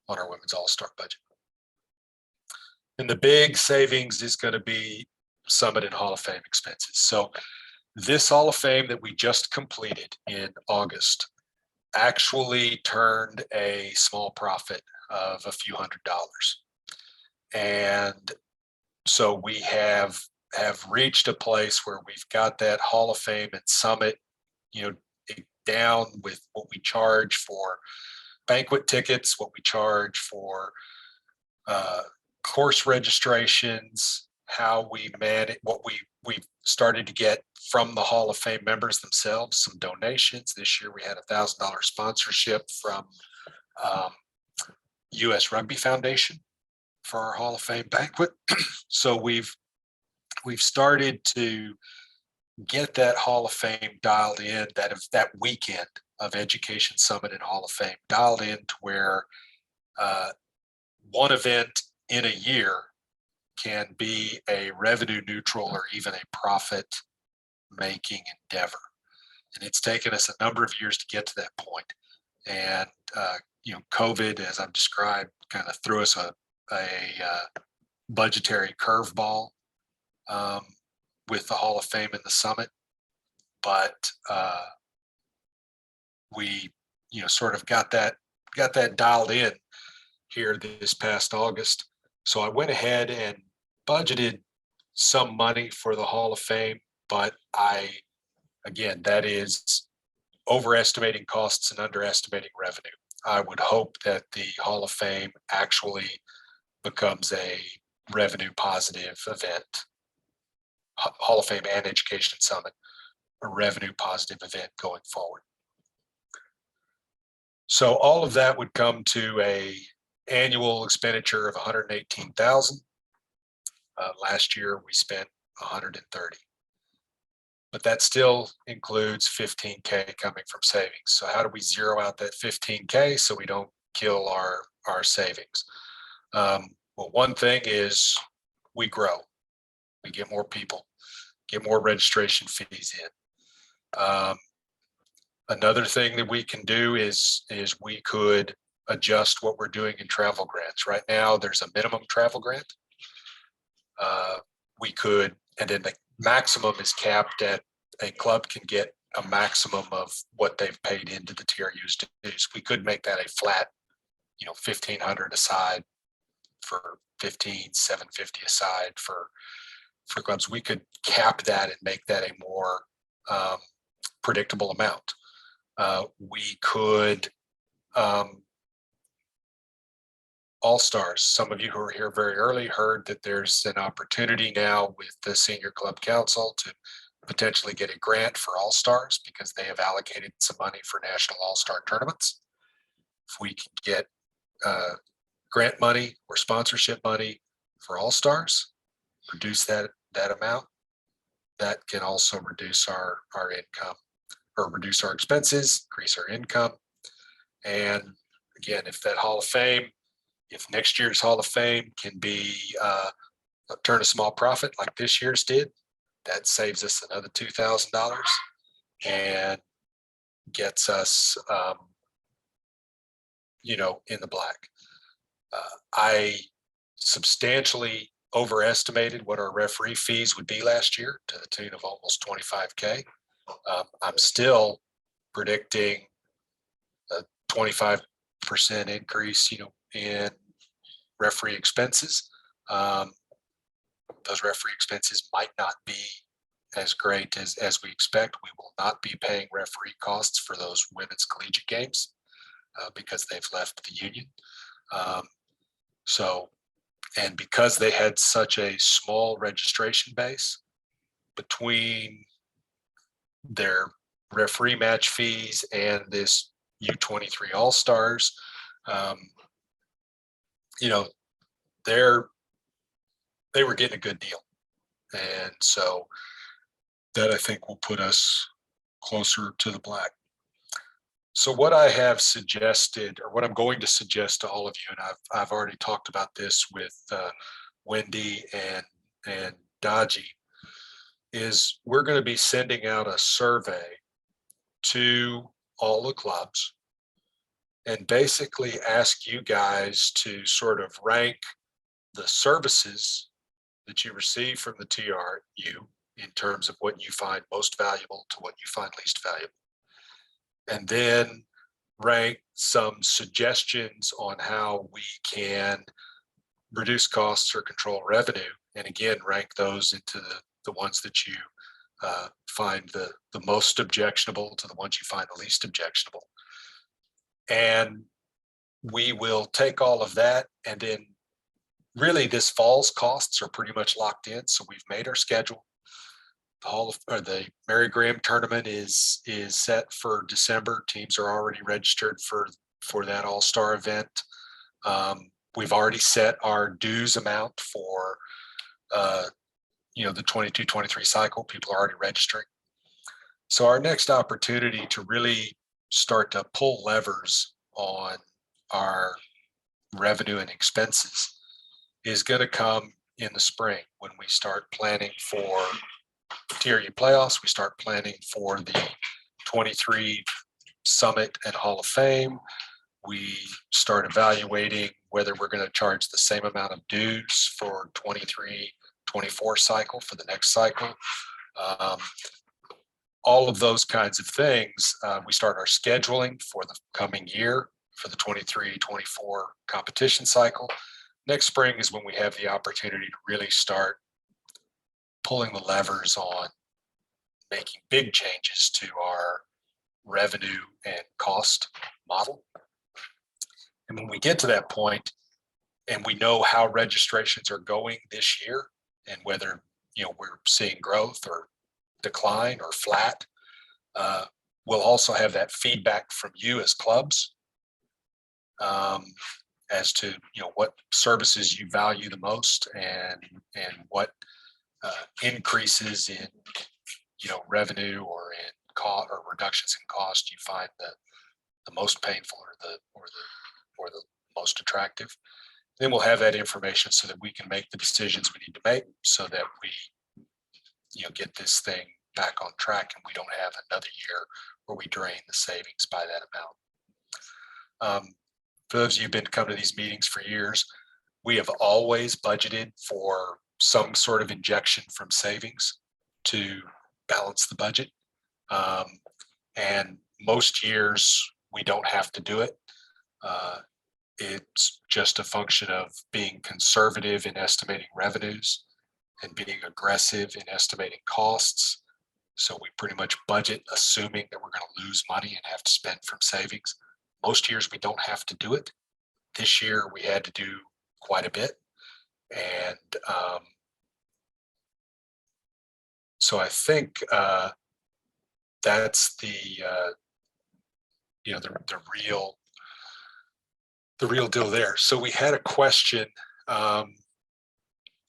our women's all-star budget. And the big savings is going to be Summit and Hall of Fame expenses. So this Hall of Fame that we just completed in August actually turned a small profit of a few $100s. And so we have reached a place where we've got that Hall of Fame and Summit, down with what we charge for banquet tickets, what we charge for course registrations, how we manage, what we've started to get from the Hall of Fame members themselves, some donations. This year we had $1,000 sponsorship from US Rugby Foundation for our Hall of Fame banquet. So we've started to get that Hall of Fame dialed in, that weekend of Education Summit and Hall of Fame dialed in to where one event in a year can be a revenue neutral or even a profit making endeavor. And it's taken us a number of years to get to that point. And, COVID, as I've described, kind of threw us a budgetary curveball with the Hall of Fame and the summit. But we, sort of got that dialed in here this past August. So I went ahead and budgeted some money for the Hall of Fame, but that is overestimating costs and underestimating revenue. I would hope that the Hall of Fame actually becomes a revenue positive event. Hall of Fame and Education Summit, a revenue positive event going forward. So all of that would come to a annual expenditure of $118,000. Last year we spent $130,000. But that still includes $15K coming from savings. So how do we zero out that $15K so we don't kill our savings? Well, one thing is we grow, we get more people, get more registration fees in. Another thing that we can do is we could adjust what we're doing in travel grants. Right now, there's a minimum travel grant. We could, and then the maximum is capped at a club can get a maximum of what they've paid into the TRU's dues. We could make that a flat, $1,500 aside for 15, $750 aside for clubs. We could cap that and make that a more predictable amount. We could All-Stars. Some of you who are here very early heard that there's an opportunity now with the Senior Club Council to potentially get a grant for All-Stars because they have allocated some money for national All-Star tournaments. If we can get grant money or sponsorship money for All-Stars, reduce that amount, that can also reduce our income or reduce our expenses, increase our income. And again, if that Hall of Fame, if next year's Hall of Fame can be turn a small profit like this year's did, that saves us another $2,000 and gets us, in the black. I substantially overestimated what our referee fees would be last year to the tune of almost $25K. I'm still predicting a 25% increase, in referee expenses. Those referee expenses might not be as great as we expect. We will not be paying referee costs for those women's collegiate games because they've left the union. And because they had such a small registration base between their referee match fees and this U23 All-Stars, they were getting a good deal. And so that I think will put us closer to the black. So what I have suggested, or what I'm going to suggest to all of you, and I've already talked about this with Wendy and Daji, is we're going to be sending out a survey to all the clubs and basically ask you guys to sort of rank the services that you receive from the TRU in terms of what you find most valuable to what you find least valuable. And then rank some suggestions on how we can reduce costs or control revenue. And again, rank those into the ones that you find the most objectionable to the ones you find the least objectionable. And we will take all of that, and then really this fall's costs are pretty much locked in. So we've made our schedule. The Mary Graham tournament is set for December. Teams are already registered for that All-Star event. We've already set our dues amount for the 22-23 cycle. People are already registering. So our next opportunity to really start to pull levers on our revenue and expenses is going to come in the spring when we start planning for TRU playoffs. We start planning for the 23 Summit and Hall of Fame. We start evaluating whether we're going to charge the same amount of dues for 23-24 cycle for the next cycle. All of those kinds of things. We start our scheduling for the coming year for the 23-24 competition cycle. Next spring is when we have the opportunity to really start pulling the levers on making big changes to our revenue and cost model. And when we get to that point and we know how registrations are going this year and whether, you know, we're seeing growth or decline or flat, we'll also have that feedback from you as clubs as to, you know, what services you value the most and what increases in, you know, revenue or in cost or reductions in cost you find the most painful or the most attractive. Then we'll have that information so that we can make the decisions we need to make so that we, you know, get this thing back on track and we don't have another year where we drain the savings by that amount. For those of you who've been coming to these meetings for years, we have always budgeted for some sort of injection from savings to balance the budget. And most years we don't have to do it. It's just a function of being conservative in estimating revenues and being aggressive in estimating costs. So we pretty much budget assuming that we're going to lose money and have to spend from savings. Most years we don't have to do it. This year we had to do quite a bit. And so I think that's the, you know, the real deal there. So we had a question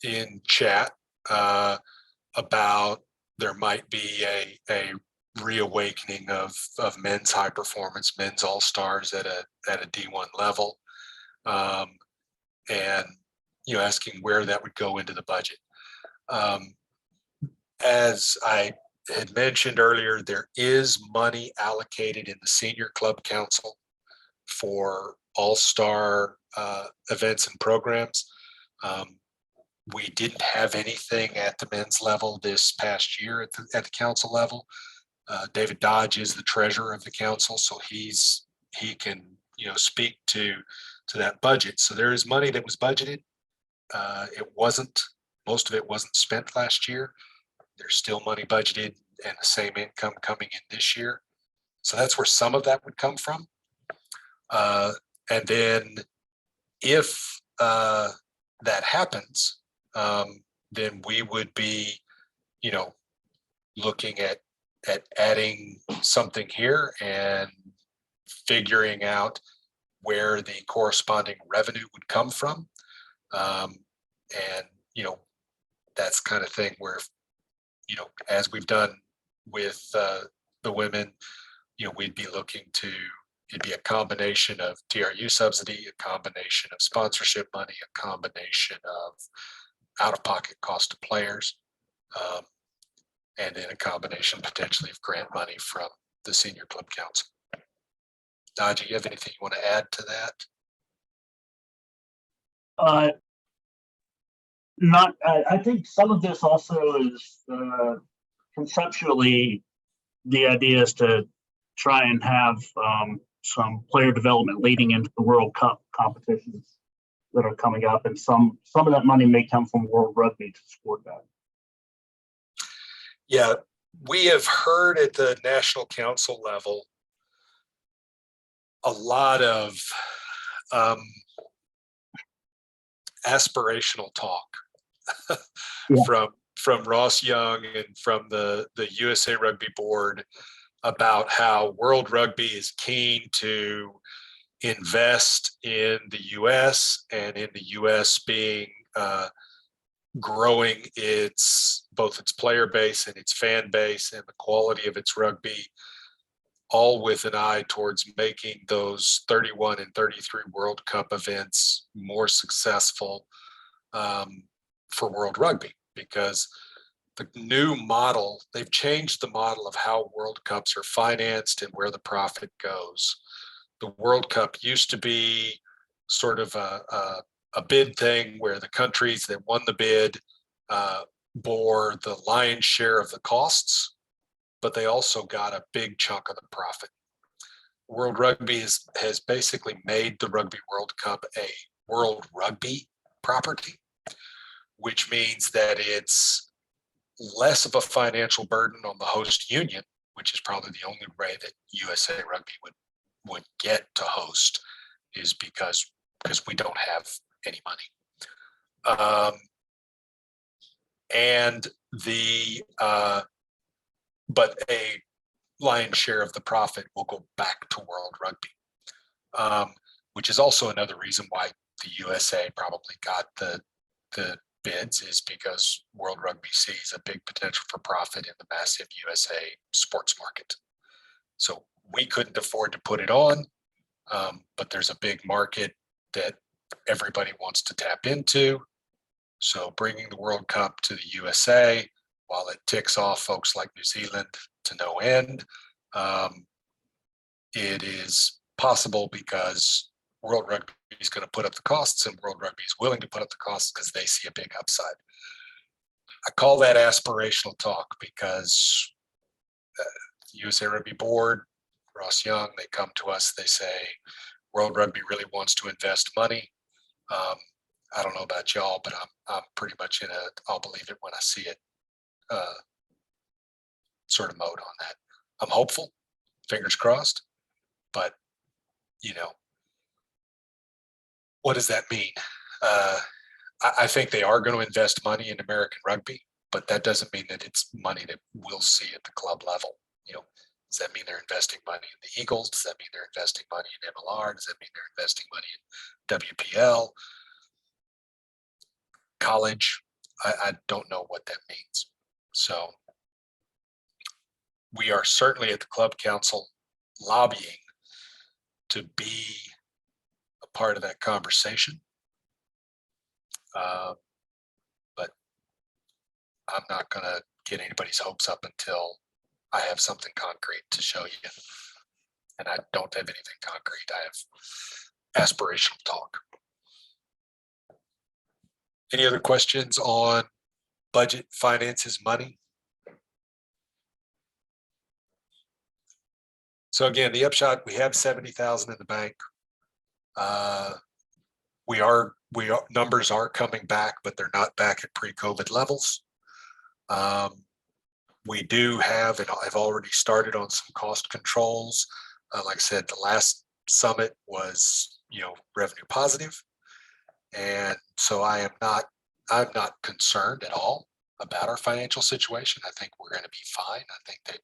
in chat about there might be a reawakening of men's high performance, men's all-stars at a D1 level, and, you know, asking where that would go into the budget. As I had mentioned earlier, there is money allocated in the senior club council for all-star events and programs. We didn't have anything at the men's level this past year at the council level. David Dodge is the treasurer of the council, so he can, you know, speak to that budget. So there is money that was budgeted. Most of it wasn't spent last year. There's still money budgeted and the same income coming in this year. So that's where some of that would come from. And then if that happens, then we would be, you know, looking at adding something here and figuring out where the corresponding revenue would come from. And, you know, that's kind of thing where, you know, as we've done with the women, you know, we'd be looking to, it'd be a combination of TRU subsidy, a combination of sponsorship money, a combination of out-of-pocket cost to players, and then a combination potentially of grant money from the senior club council. Dodgy, you have anything you want to add to that?
I think some of this also is conceptually, the idea is to try and have some player development leading into the World Cup competitions that are coming up, and some of that money may come from World Rugby to support that.
Yeah, we have heard at the national council level a lot of aspirational talk from Ross Young and from the USA Rugby board about how World Rugby is keen to invest in the US and in the US being growing both its player base and its fan base and the quality of its rugby, all with an eye towards making those 31 and 33 World Cup events more successful for World Rugby. Because the new model, they've changed the model of how World Cups are financed and where the profit goes. The World Cup used to be sort of a bid thing where the countries that won the bid bore the lion's share of the costs, but they also got a big chunk of the profit. World Rugby has basically made the Rugby World Cup a World Rugby property, which means that it's less of a financial burden on the host union, which is probably the only way that USA Rugby would get to host, is because we don't have any money. And but a lion's share of the profit will go back to World Rugby, which is also another reason why the USA probably got the bids, is because World Rugby sees a big potential for profit in the massive USA sports market. So we couldn't afford to put it on, but there's a big market that everybody wants to tap into. So bringing the World Cup to the USA, while it ticks off folks like New Zealand to no end, it is possible because World Rugby is going to put up the costs, and World Rugby is willing to put up the costs because they see a big upside. I call that aspirational talk because the USA Rugby Board, Ross Young, they come to us, they say, World Rugby really wants to invest money. I don't know about y'all, but I'm pretty much in a I'll believe it when I see it sort of mode on that. I'm hopeful, fingers crossed, but what does that mean? I think they are going to invest money in American rugby, but that doesn't mean that it's money that we'll see at the club level. Does that mean they're investing money in the Eagles? Does that mean they're investing money in MLR? Does that mean they're investing money in WPL? College? I don't know what that means. So we are certainly at the club council lobbying to be a part of that conversation. But I'm not going to get anybody's hopes up until I have something concrete to show you. And I don't have anything concrete. I have aspirational talk. Any other questions on budget, finances, money? So again, the upshot, we have 70,000 in the bank. Numbers are coming back, but they're not back at pre-COVID levels. We do have, and I've already started on some cost controls. Like I said, the last summit was, revenue positive. And so I'm not concerned at all about our financial situation. I think we're going to be fine. I think that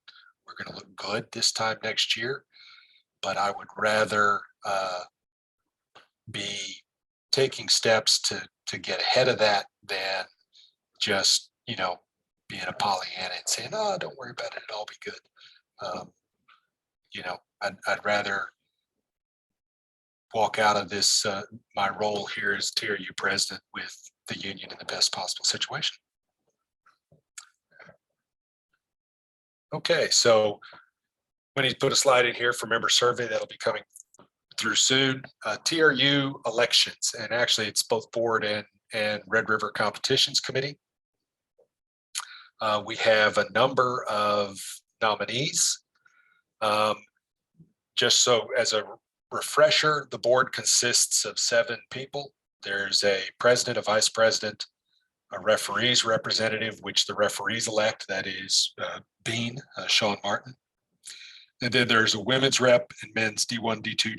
we're going to look good this time next year, but I would rather be taking steps to get ahead of that than just, being a Pollyanna and saying, "Oh, don't worry about it. It'll all be good." I'd rather walk out of this, my role here as TRU president, with the union in the best possible situation. Okay, so we need to put a slide in here for member survey that'll be coming through soon. TRU elections, and actually it's both board and Red River Competitions Committee. We have a number of nominees. Just so as a refresher, the board consists of 7 people. There's a president, a vice president, a referees representative, which the referees elect, that is Bean, Sean Martin. And then there's a women's rep and men's D1, D2,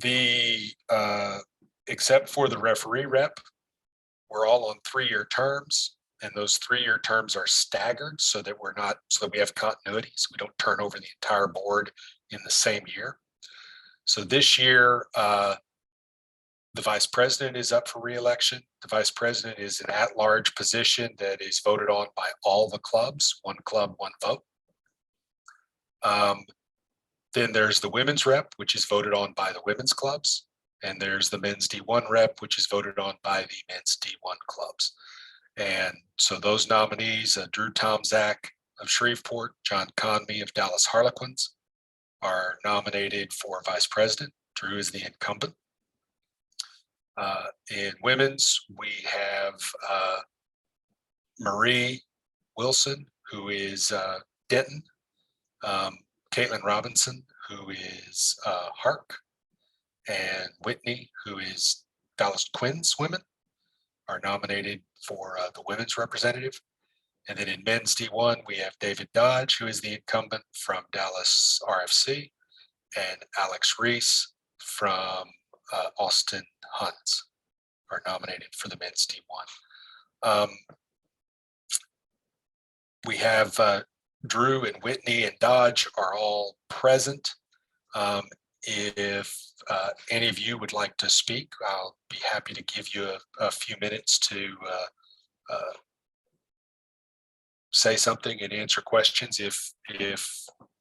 D3. Except for the referee rep, we're all on 3-year terms, and those 3-year terms are staggered so that we have continuity, so we don't turn over the entire board in the same year. So this year, the vice president is up for re-election. The vice president is an at-large position that is voted on by all the clubs, 1 club, 1 vote. Then there's the women's rep, which is voted on by the women's clubs. And there's the men's D1 rep, which is voted on by the men's D1 clubs. And so those nominees, Drew Tomzak of Shreveport, John Conmee of Dallas Harlequins, are nominated for vice president. Drew is the incumbent. In women's, we have Marie Wilson, who is Denton, Caitlin Robinson, who is Hark, and Whitney, who is Dallas Quins women, are nominated for the women's representative. And then in men's D1, we have David Dodge, who is the incumbent from Dallas RFC, and Alex Reese from Austin Huns are nominated for the men's D1. We have Drew and Whitney and Dodge are all present. If any of you would like to speak, I'll be happy to give you a few minutes to say something and answer questions if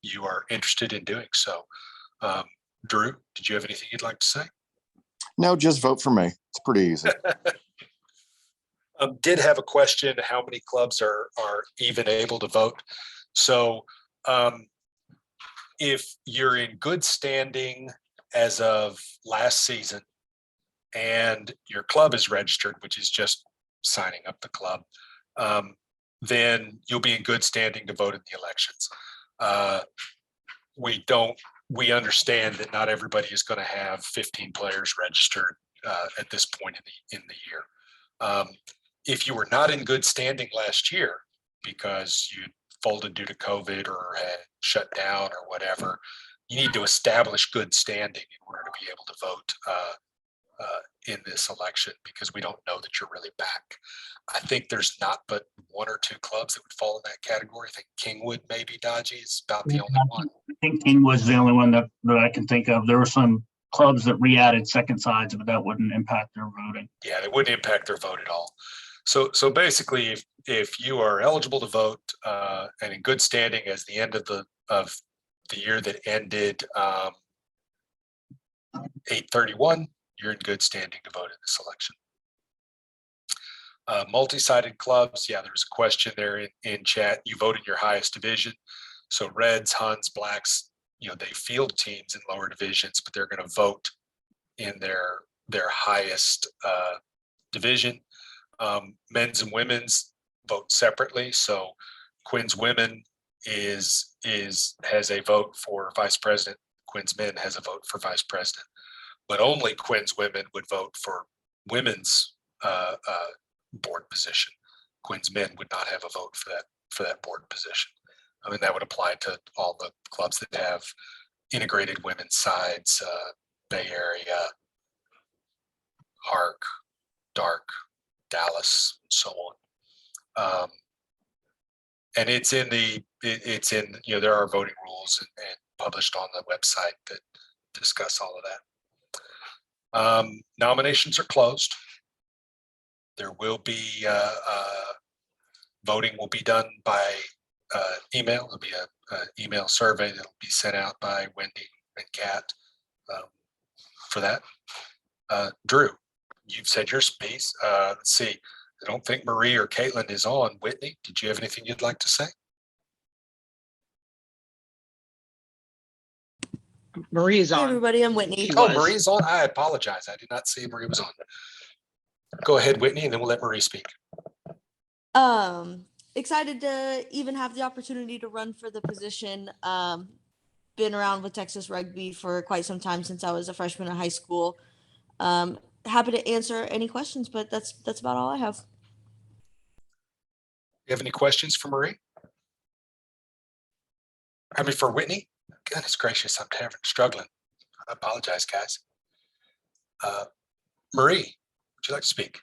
you are interested in doing so. Drew, did you have anything you'd like to say?
No, just vote for me. It's pretty easy.
Did have a question, how many clubs are even able to vote? So if you're in good standing as of last season and your club is registered, which is just signing up the club, then you'll be in good standing to vote in the elections. We understand that not everybody is going to have 15 players registered at this point in the year. If you were not in good standing last year because you folded due to COVID or had shut down or whatever, you need to establish good standing in order to be able to vote in this election, because we don't know that you're really back. I think there's not but one or two clubs that would fall in that category. I think Kingwood, maybe Dodgy, is about the only one.
I think King was the only one that I can think of. There were some clubs that re-added second sides, but that wouldn't impact their voting.
Yeah, it wouldn't impact their vote at all. So basically, if you are eligible to vote and in good standing as the end of the year that ended 8/31, you're in good standing to vote in this election. Multi-sided clubs, yeah, there's a question there in chat. You vote in your highest division. So Reds, Huns, Blacks, they field teams in lower divisions, but they're going to vote in their highest division. Men's and women's vote separately. So Quinn's women has a vote for vice president. Quinn's men has a vote for vice president, but only Quinn's women would vote for women's board position. Quinn's men would not have a vote for that board position. I mean, that would apply to all the clubs that have integrated women's sides, Bay Area, Hark, Dark, Dallas, and so on. And it's in there are voting rules and published on the website that discuss all of that. Nominations are closed. There will be voting will be done by email. There'll be an email survey that'll be sent out by Wendy and Kat for that. Drew, you've said your piece. Let's see. I don't think Marie or Caitlin is on. Whitney, did you have anything you'd like to say?
Marie is
Hey
on.
everybody, I'm Whitney.
She
Oh,
was.
Marie's on. I apologize. I did not see Marie was on. Go ahead, Whitney, and then we'll let Marie speak.
Excited to even have the opportunity to run for the position. Been around with Texas Rugby for quite some time, since I was a freshman in high school. Happy to answer any questions, but that's about all I have.
You have any questions for Marie? I mean, for Whitney? Goodness gracious, I'm struggling. I apologize, guys. Marie, would you like to speak?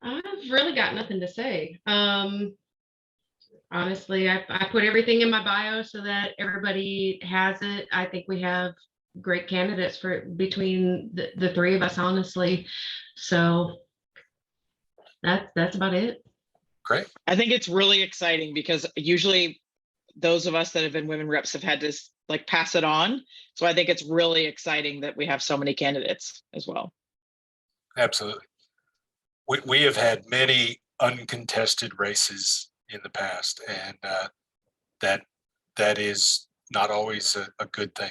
I've really got nothing to say. Honestly, I put everything in my bio so that everybody has it. I think we have great candidates for between the three of us, honestly. So that's about it.
Great.
I think it's really exciting because usually those of us that have been women reps have had to pass it on. So I think it's really exciting that we have so many candidates as well.
Absolutely. We have had many uncontested races in the past, and that is not always a good thing.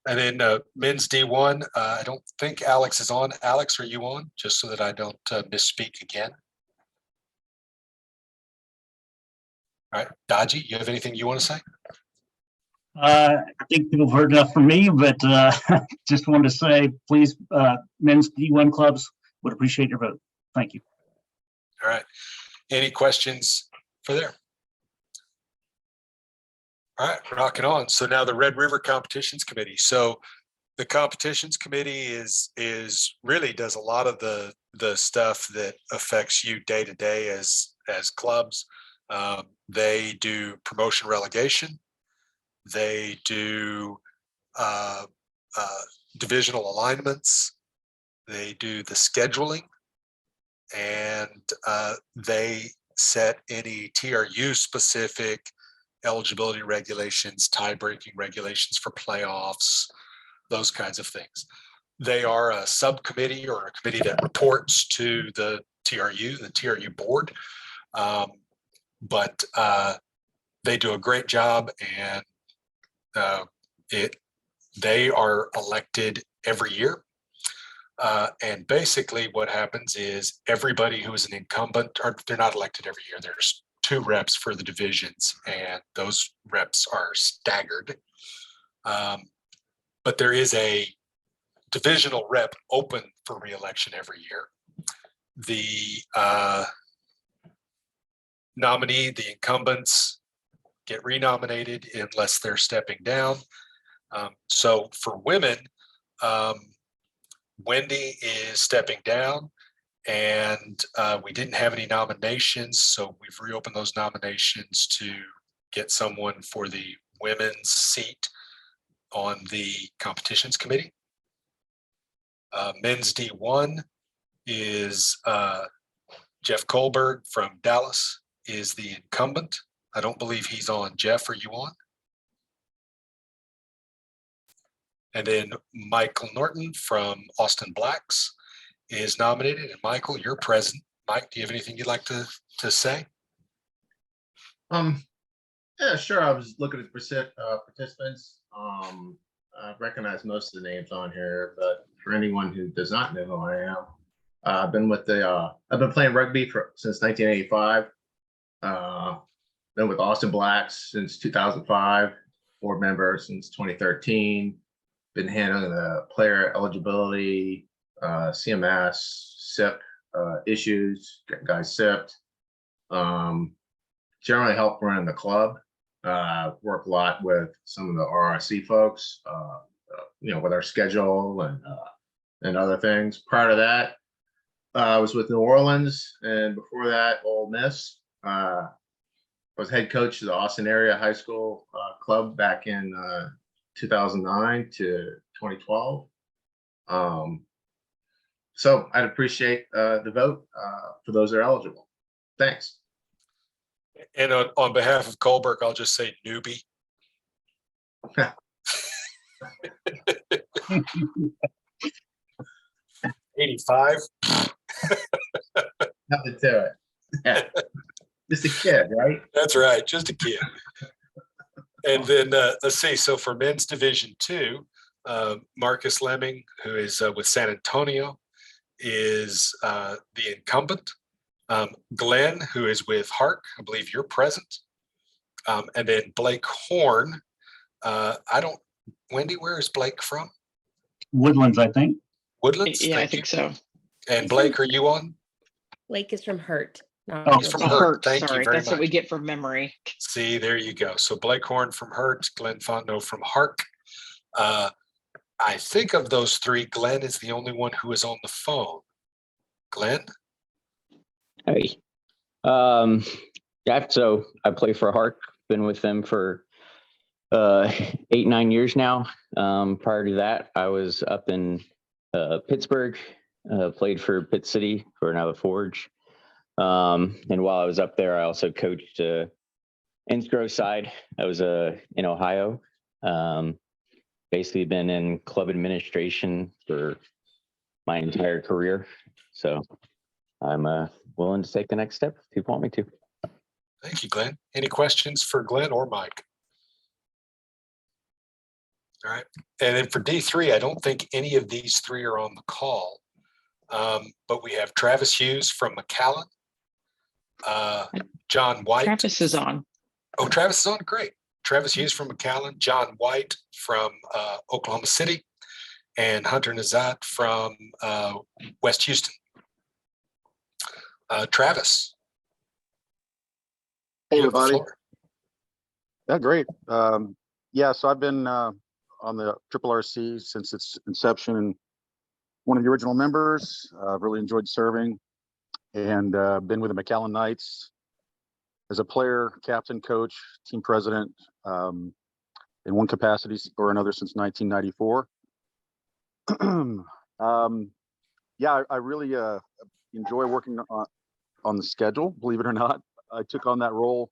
And then men's D1, I don't think Alex is on. Alex, are you on? Just so that I don't misspeak again. All right, Dodgy, you have anything you want to say?
I think people have heard enough from me, but just wanted to say, please, men's D1 clubs would appreciate your vote. Thank you.
All right. Any questions for there? All right, rocking on. So now the Red River Competitions Committee. So the Competitions Committee is really does a lot of the stuff that affects you day to day as clubs. They do promotion relegation. They do divisional alignments. They do the scheduling, and they set any TRU specific eligibility regulations, tie-breaking regulations for playoffs, those kinds of things. They are a subcommittee or a committee that reports to the TRU board, but they do a great job, and they are elected every year. And basically what happens is everybody who is an incumbent, or they're not elected every year. There's 2 reps for the divisions, and those reps are staggered. But there is a divisional rep open for re-election every year. The nominee, the incumbents, get renominated unless they're stepping down. So for women, Wendy is stepping down, and we didn't have any nominations, so we've reopened those nominations to get someone for the women's seat on the competitions committee. Men's D1 is Jeff Kohlberg from Dallas is the incumbent. I don't believe he's on. Jeff, are you on? And then Michael Norton from Austin Blacks is nominated. And Michael, you're present. Mike, do you have anything you'd like to say?
Yeah, sure. I was looking at participants. I recognize most of the names on here, but for anyone who does not know who I am, I've been playing rugby since 1985. Been with Austin Blacks since 2005. Board member since 2013. Been handling the player eligibility, CMS, SIP issues, guys SIP'd. Generally help run the club. Work a lot with some of the RRC folks, with our schedule and other things. Prior to that, I was with New Orleans, and before that, Ole Miss. I was head coach of the Austin area high school club back in 2009 to 2012. So I'd appreciate the vote for those that are eligible. Thanks.
And on behalf of Kohlberg, I'll just say newbie. 85.
Nothing to it. Yeah. Just a kid, right?
That's right, just a kid. And then let's see. So for men's Division 2, Marcus Lemming, who is with San Antonio, is the incumbent. Glenn, who is with Hark, I believe you're present. And then Blake Horn. Wendy, where is Blake from?
Woodlands, I think.
Woodlands?
Yeah, I think so.
And Blake, are you on?
Blake is from Hurt.
Oh,
He's from
Oh,
Hurt.
Hurt,
Thank
sorry.
you very
That's
much.
what we get from memory.
See, there you go. So Blake Horn from Hurt, Glenn Fontenot from Hark. I think of those 3, Glenn is the only one who is on the phone. Glenn?
Hey. Yeah, so I play for Hark, been with them for 8-9 years now. Prior to that, I was up in Pittsburgh, played for Pitt City for now the Forge. And while I was up there, I also coached Ensgrove side. I was in Ohio. Basically been in club administration for my entire career. So I'm willing to take the next step if people want me to.
Thank you, Glenn. Any questions for Glenn or Mike? All right. And then for D3, I don't think any of these three are on the call. But we have Travis Hughes from McAllen. John White.
Travis is on.
Oh, Travis is on. Great. Travis Hughes from McAllen, John White from Oklahoma City, and Hunter Nazat from West Houston. Travis.
Hey,
you have the
everybody.
floor.
Yeah, great. Yeah, so I've been on the RRC since its inception and one of the original members. I've really enjoyed serving and been with the McAllen Knights as a player, captain, coach, team president in one capacity or another since 1994. Yeah, I really enjoy working on the schedule, believe it or not. I took on that role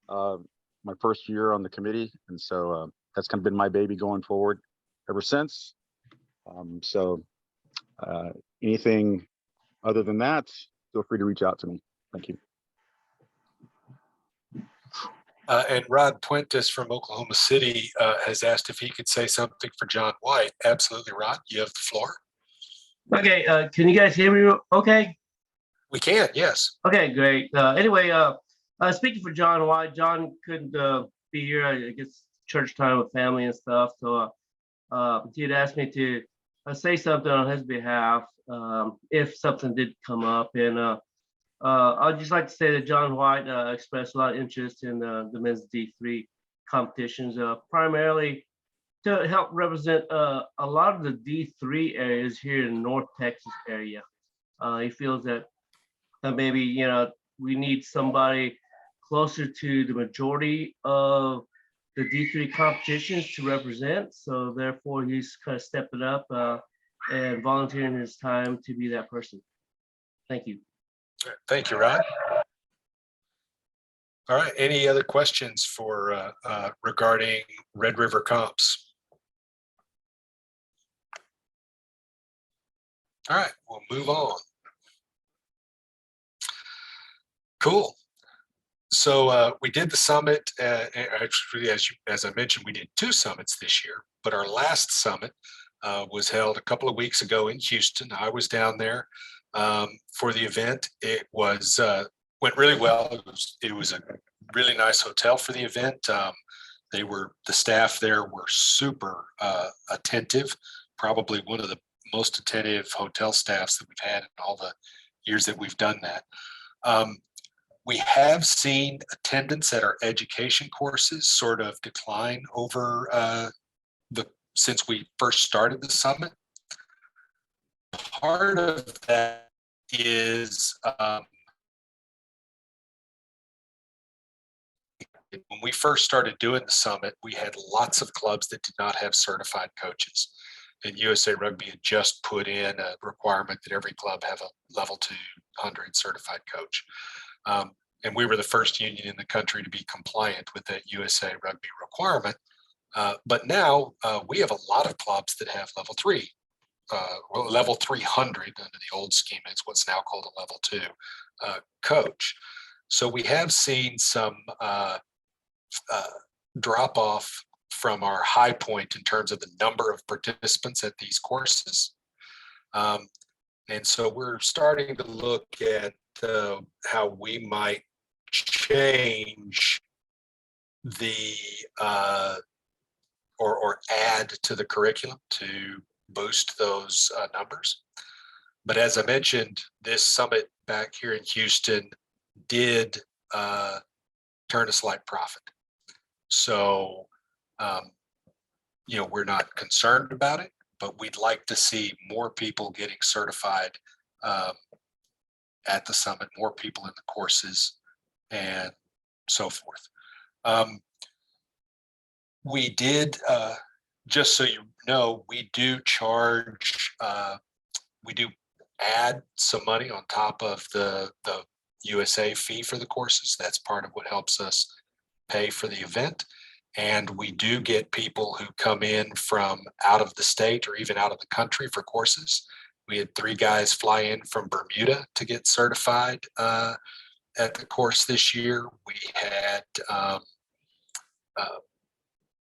my first year on the committee, and so that's kind of been my baby going forward ever since. So anything other than that, feel free to reach out to me. Thank you.
And Rod Puentes from Oklahoma City has asked if he could say something for John White. Absolutely, Rod, you have the floor.
Okay, can you guys hear me okay?
We can, yes.
Okay, great. Anyway, speaking for John White, John couldn't be here. I guess church time with family and stuff. So he'd asked me to say something on his behalf if something did come up. And I'd just like to say that John White expressed a lot of interest in the men's D3 competitions, primarily to help represent a lot of the D3 areas here in the North Texas area. He feels that maybe, you know, we need somebody closer to the majority of the D3 competitions to represent. So therefore, he's kind of stepping up and volunteering his time to be that person. Thank you.
Thank you, Rod. All right, any other questions for regarding Red River comps? All right, we'll move on. Cool. So we did the summit. Actually, as I mentioned, we did 2 summits this year, but our last summit was held a couple of weeks ago in Houston. I was down there for the event. It was went really well. It was a really nice hotel for the event. The staff there were super attentive, probably one of the most attentive hotel staffs that we've had in all the years that we've done that. We have seen attendance at our education courses sort of decline over since we first started the summit. Part of that is when we first started doing the summit, we had lots of clubs that did not have certified coaches. And USA Rugby had just put in a requirement that every club have a level 200 certified coach. And we were the first union in the country to be compliant with that USA Rugby requirement. But now we have a lot of clubs that have level 3, level 300 under the old scheme. It's what's now called a level 2 coach. So we have seen some drop off from our high point in terms of the number of participants at these courses. And so we're starting to look at how we might change the or add to the curriculum to boost those numbers. But as I mentioned, this summit back here in Houston did turn a slight profit. So, you know, we're not concerned about it, but we'd like to see more people getting certified at the summit, more people in the courses, and so forth. We did, just so you know, we do charge, we do add some money on top of the USA fee for the courses. That's part of what helps us pay for the event. And we do get people who come in from out of the state or even out of the country for courses. We had 3 guys fly in from Bermuda to get certified at the course this year. We had a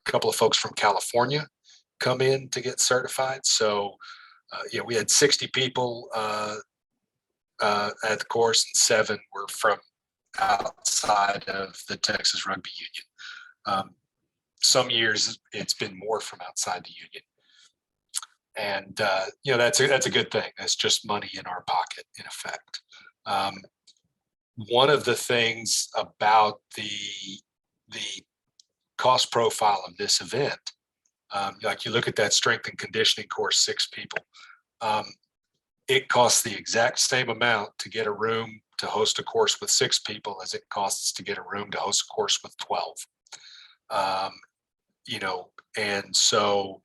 couple of folks from California come in to get certified. So, we had 60 people at the course, and 7 were from outside of the Texas Rugby Union. Some years it's been more from outside the union. And, that's a good thing. That's just money in our pocket, in effect. One of the things about the cost profile of this event, like you look at that strength and conditioning course, 6 people, it costs the exact same amount to get a room to host a course with 6 people as it costs to get a room to host a course with 12. And so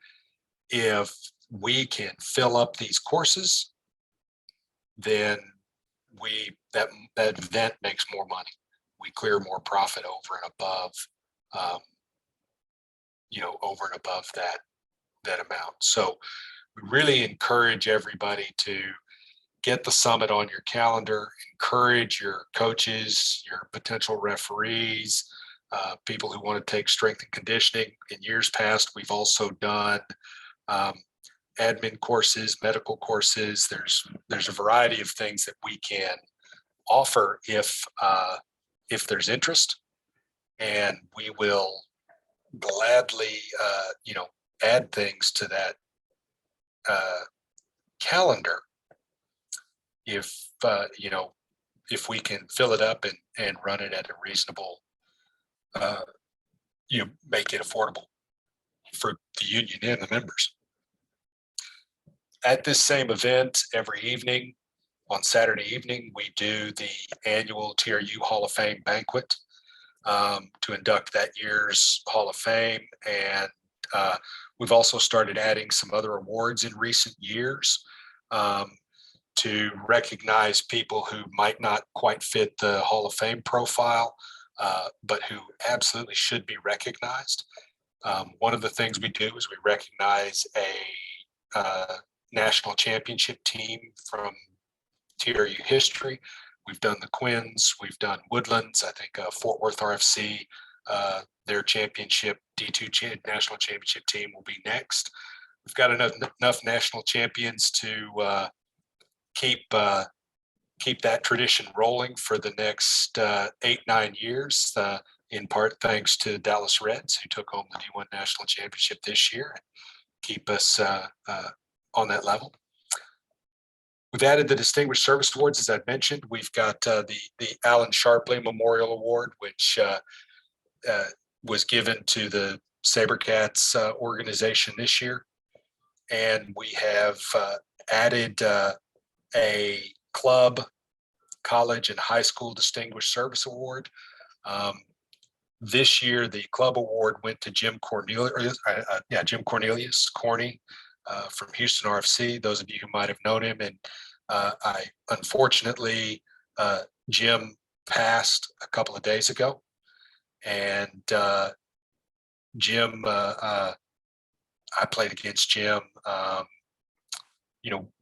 if we can fill up these courses, then that event makes more money. We clear more profit over and above, that amount. So we really encourage everybody to get the summit on your calendar, encourage your coaches, your potential referees, people who want to take strength and conditioning. In years past, we've also done admin courses, medical courses. There's a variety of things that we can offer if there's interest, and we will gladly add things to that calendar if we can fill it up and run it at a reasonable, make it affordable for the union and the members. At this same event, every evening, on Saturday evening, we do the annual TRU Hall of Fame banquet to induct that year's Hall of Fame. And we've also started adding some other awards in recent years to recognize people who might not quite fit the Hall of Fame profile, but who absolutely should be recognized. One of the things we do is we recognize a national championship team from TRU history. We've done the Quins, we've done Woodlands. I think Fort Worth RFC, their championship, D2 national championship team will be next. We've got enough national champions to keep that tradition rolling for the next 8-9 years, in part thanks to Dallas Reds, who took home the D1 national championship this year, and keep us on that level. We've added the Distinguished Service Awards, as I mentioned. We've got the Alan Sharpley Memorial Award, which was given to the Sabercats organization this year. And we have added a club, college, and high school Distinguished Service Award. This year, the club award went to Jim Cornelius, Corny, from Houston RFC. Those of you who might have known him, and unfortunately, Jim passed a couple of days ago, and Jim, I played against Jim.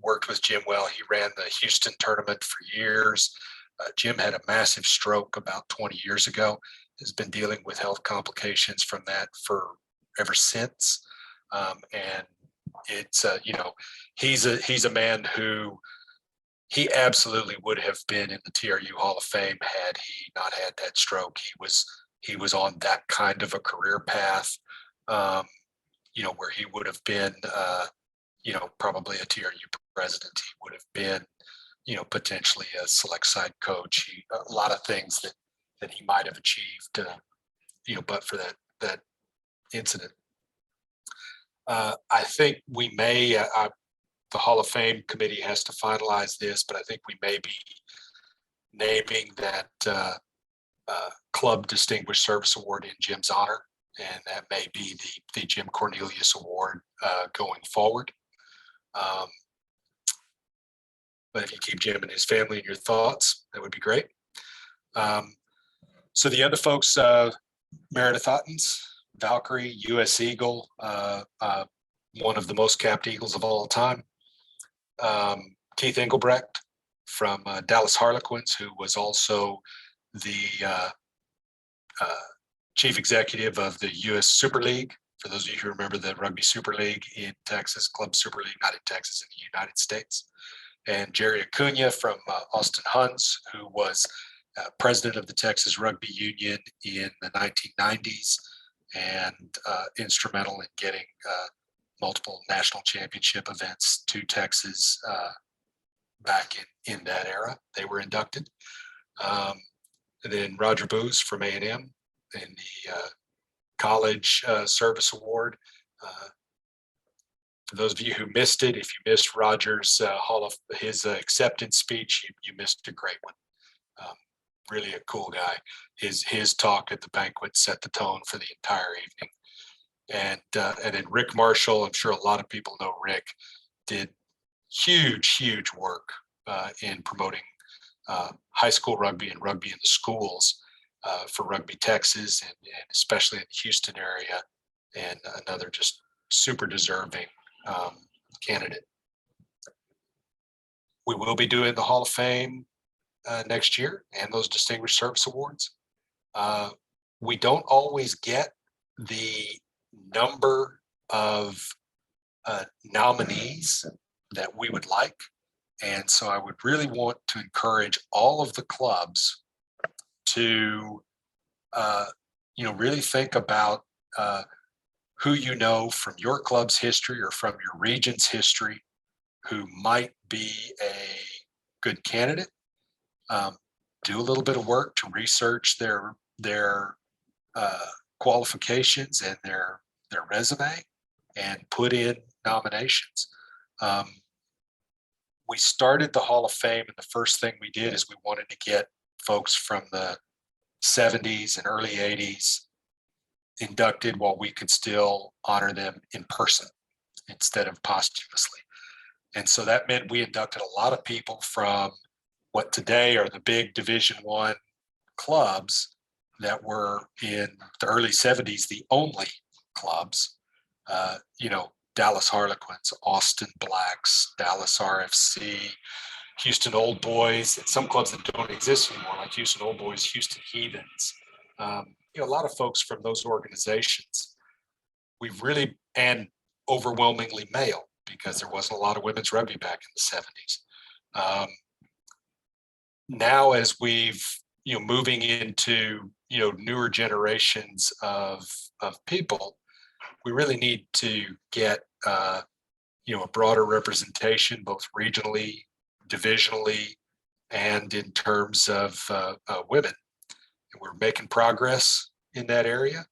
Worked with Jim well. He ran the Houston tournament for years. Jim had a massive stroke about 20 years ago. Has been dealing with health complications from that for ever since. And it's he's a man who he absolutely would have been in the TRU Hall of Fame had he not had that stroke. He was on that kind of a career path, where he would have been, probably a TRU president. He would have been, potentially a select side coach. A lot of things that he might have achieved, but for that incident. I think we may, the Hall of Fame committee has to finalize this, but I think we may be naming that Club Distinguished Service Award in Jim's honor, and that may be the Jim Cornelius Award going forward. But if you keep Jim and his family in your thoughts, that would be great. So the other folks, Meredith Ottens, Valkyrie, U.S. Eagle, one of the most capped Eagles of all time. Keith Engelbrecht from Dallas Harlequins, who was also the chief executive of the U.S. Super League. For those of you who remember the Rugby Super League in Texas, Club Super League, not in Texas, in the United States. And Jerry Acuna from Austin Huns, who was president of the Texas Rugby Union in the 1990s and instrumental in getting multiple national championship events to Texas back in that era. They were inducted. And then Roger Booz from A&M in the College Service Award. For those of you who missed it, if you missed Roger's his acceptance speech, you missed a great one. Really a cool guy. His talk at the banquet set the tone for the entire evening. And then Rick Marshall, I'm sure a lot of people know Rick, did huge work in promoting high school rugby and rugby in the schools for Rugby Texas and especially in the Houston area, and another just super deserving candidate. We will be doing the Hall of Fame next year and those Distinguished Service Awards. We don't always get the number of nominees that we would like. And so I would really want to encourage all of the clubs to, really think about who you know from your club's history or from your region's history who might be a good candidate. Do a little bit of work to research their qualifications and their resume and put in nominations. We started the Hall of Fame, and the first thing we did is we wanted to get folks from the 70s and early 80s inducted while we could still honor them in person instead of posthumously. And so that meant we inducted a lot of people from what today are the big Division I clubs that were in the early 70s, the only clubs, Dallas Harlequins, Austin Blacks, Dallas RFC, Houston Old Boys, and some clubs that don't exist anymore, like Houston Old Boys, Houston Heathens. A lot of folks from those organizations. We've really, and overwhelmingly male, because there wasn't a lot of women's rugby back in the 70s. Now, as we've, moving into, newer generations of people, we really need to get, a broader representation, both regionally, divisionally, and in terms of women. And we're making progress in that area,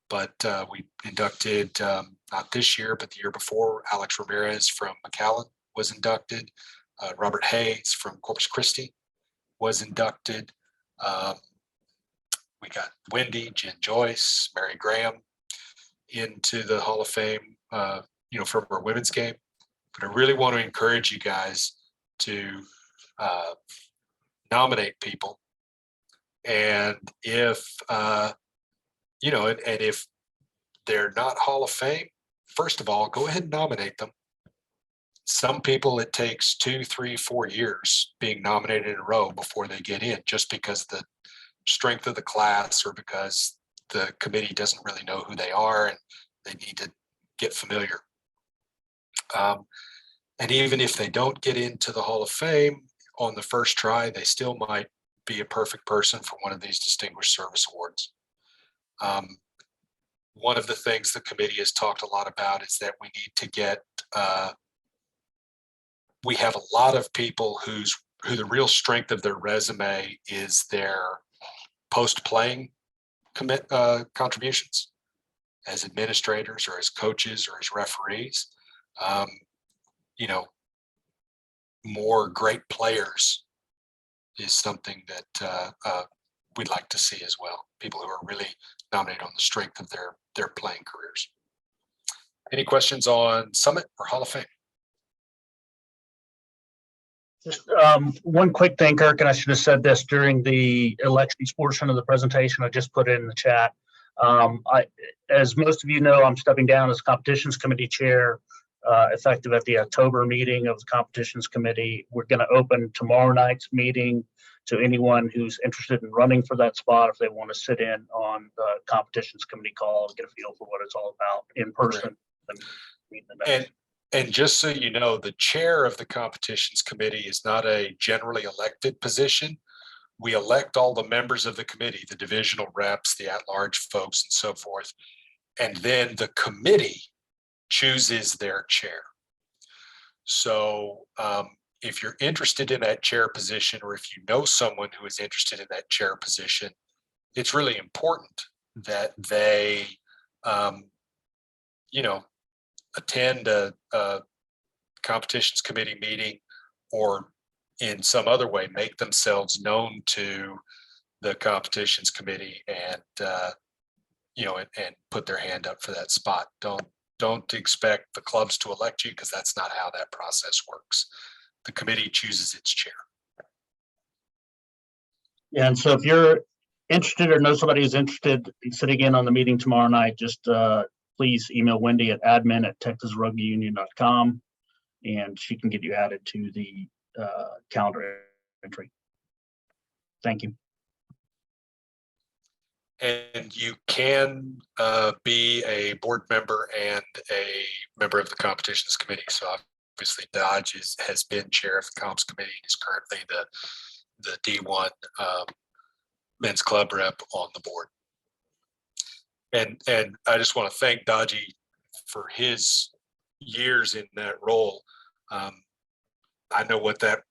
but we inducted, not this year, but the year before, Alex Ramirez from McAllen was inducted. Robert Hayes from Corpus Christi was inducted. We got Wendy, Jen Joyce, Mary Graham into the Hall of Fame, from our women's game. But I really want to encourage you guys to nominate people. And if, and if they're not Hall of Fame, first of all, go ahead and nominate them. Some people, it takes 2, 3, 4 years being nominated in a row before they get in, just because the strength of the class or because the committee doesn't really know who they are and they need to get familiar. And even if they don't get into the Hall of Fame on the first try, they still might be a perfect person for one of these Distinguished Service Awards. One of the things the committee has talked a lot about is that we need to get, we have a lot of people who the real strength of their resume is their post-playing contributions as administrators or as coaches or as referees. More great players is something that we'd like to see as well. People who are really nominated on the strength of their playing careers. Any questions on Summit or Hall of Fame?
Just one quick thing, Kirk, and I should have said this during the elections portion of the presentation. I just put it in the chat. As most of you know, I'm stepping down as competitions committee chair effective at the October meeting of the competitions committee. We're going to open tomorrow night's meeting to anyone who's interested in running for that spot, if they want to sit in on the competitions committee call and get a feel for what it's all about in person.
And just so you know, the chair of the competitions committee is not a generally elected position. We elect all the members of the committee, the divisional reps, the at-large folks, and so forth. And then the committee chooses their chair. So if you're interested in that chair position, or if you know someone who is interested in that chair position, it's really important that they, attend a competitions committee meeting, or in some other way make themselves known to the competitions committee, and and put their hand up for that spot. Don't expect the clubs to elect you, because that's not how that process works. The committee chooses its chair.
Yeah, and so if you're interested or know somebody who's interested in sitting in on the meeting tomorrow night, just please email Wendy at admin@texasrugbyunion.com, and she can get you added to the calendar entry. Thank you.
And you can be a board member and a member of the competitions committee. So obviously Dodge has been chair of the comps committee and is currently the D1 men's club rep on the board. And I just want to thank Dodgy for his years in that role. I know what that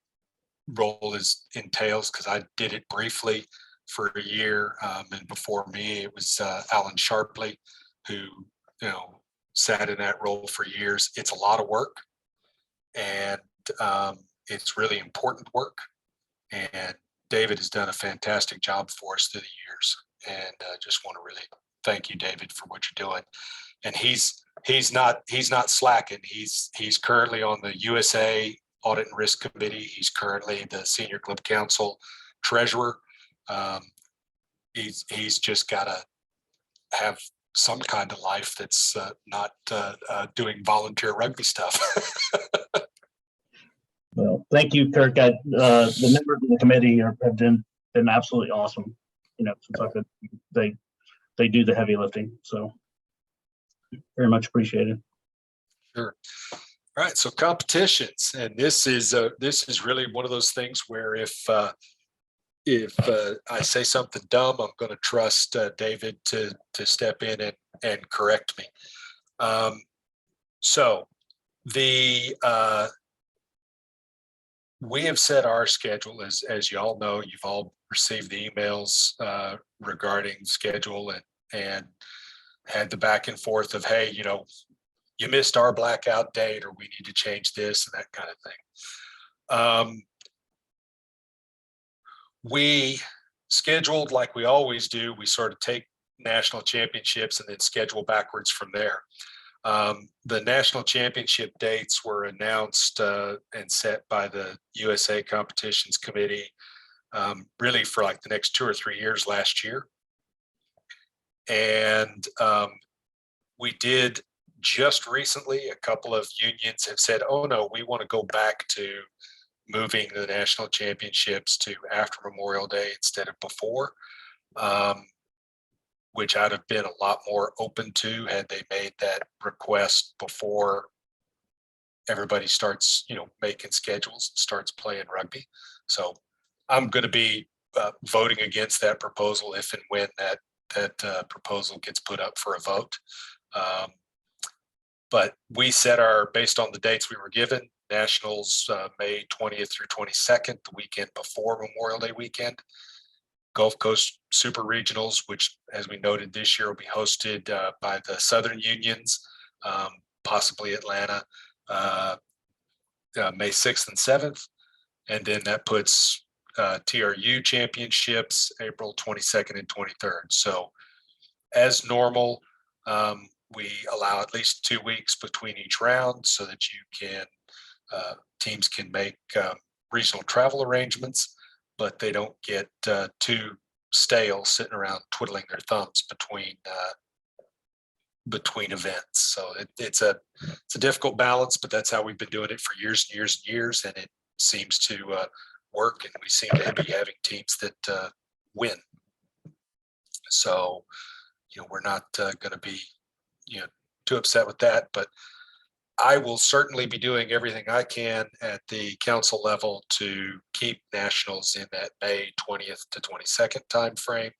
role entails, because I did it briefly for a year, and before me it was Alan Sharpley, who sat in that role for years. It's a lot of work, and it's really important work, and David has done a fantastic job for us through the years, and just want to really thank you, David, for what you're doing. And he's not slacking. He's currently on the USA Audit and Risk Committee. He's currently the Senior Club Council Treasurer. He's just got to have some kind of life that's not doing volunteer rugby stuff.
Well, thank you, Kirk. The members of the committee have been absolutely awesome. Since I've been, they do the heavy lifting, so very much appreciated.
Sure. All right, so competitions, and this is really one of those things where if I say something dumb, I'm going to trust David to step in and correct me. So we have set our schedule, as you all know. You've all received the emails regarding schedule, and had the back and forth of, hey, you missed our blackout date, or we need to change this and that kind of thing. We scheduled like we always do. We sort of take national championships and then schedule backwards from there. The national championship dates were announced and set by the USA Competitions Committee really for like the next 2 or 3 years last year. And we did just recently, a couple of unions have said, oh no, we want to go back to moving the national championships to after Memorial Day instead of before, which I'd have been a lot more open to had they made that request before everybody starts, making schedules and starts playing rugby. So I'm going to be voting against that proposal if and when that proposal gets put up for a vote. But we set based on the dates we were given, Nationals May 20th through 22nd, the weekend before Memorial Day weekend. Gulf Coast Super Regionals, which, as we noted this year, will be hosted by the Southern Unions, possibly Atlanta, May 6th and 7th. And then that puts TRU championships April 22nd and 23rd. So as normal, we allow at least 2 weeks between each round so that you can teams can make regional travel arrangements, but they don't get too stale sitting around twiddling their thumbs between between events. So it's a difficult balance, but that's how we've been doing it for years and years and years, and it seems to work, and we seem to be having teams that win. So, we're not going to be, too upset with that, but I will certainly be doing everything I can at the council level to keep nationals in that May 20th to 22nd timeframe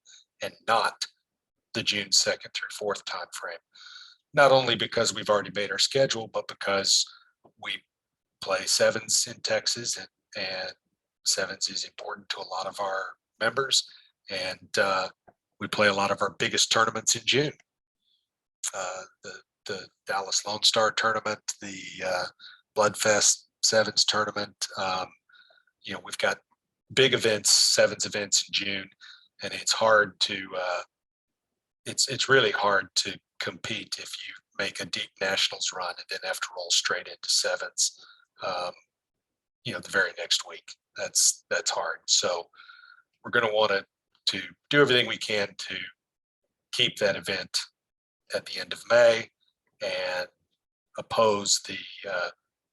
and not the June 2nd through 4th timeframe. Not only because we've already made our schedule, but because we play sevens in Texas, and sevens is important to a lot of our members, and we play a lot of our biggest tournaments in June. The Dallas Lone Star tournament, the Bloodfest sevens tournament. We've got big events, sevens events in June, and it's hard to it's really hard to compete if you make a deep nationals run and then have to roll straight into sevens the very next week. That's hard. So we're going to want to do everything we can to keep that event at the end of May and oppose the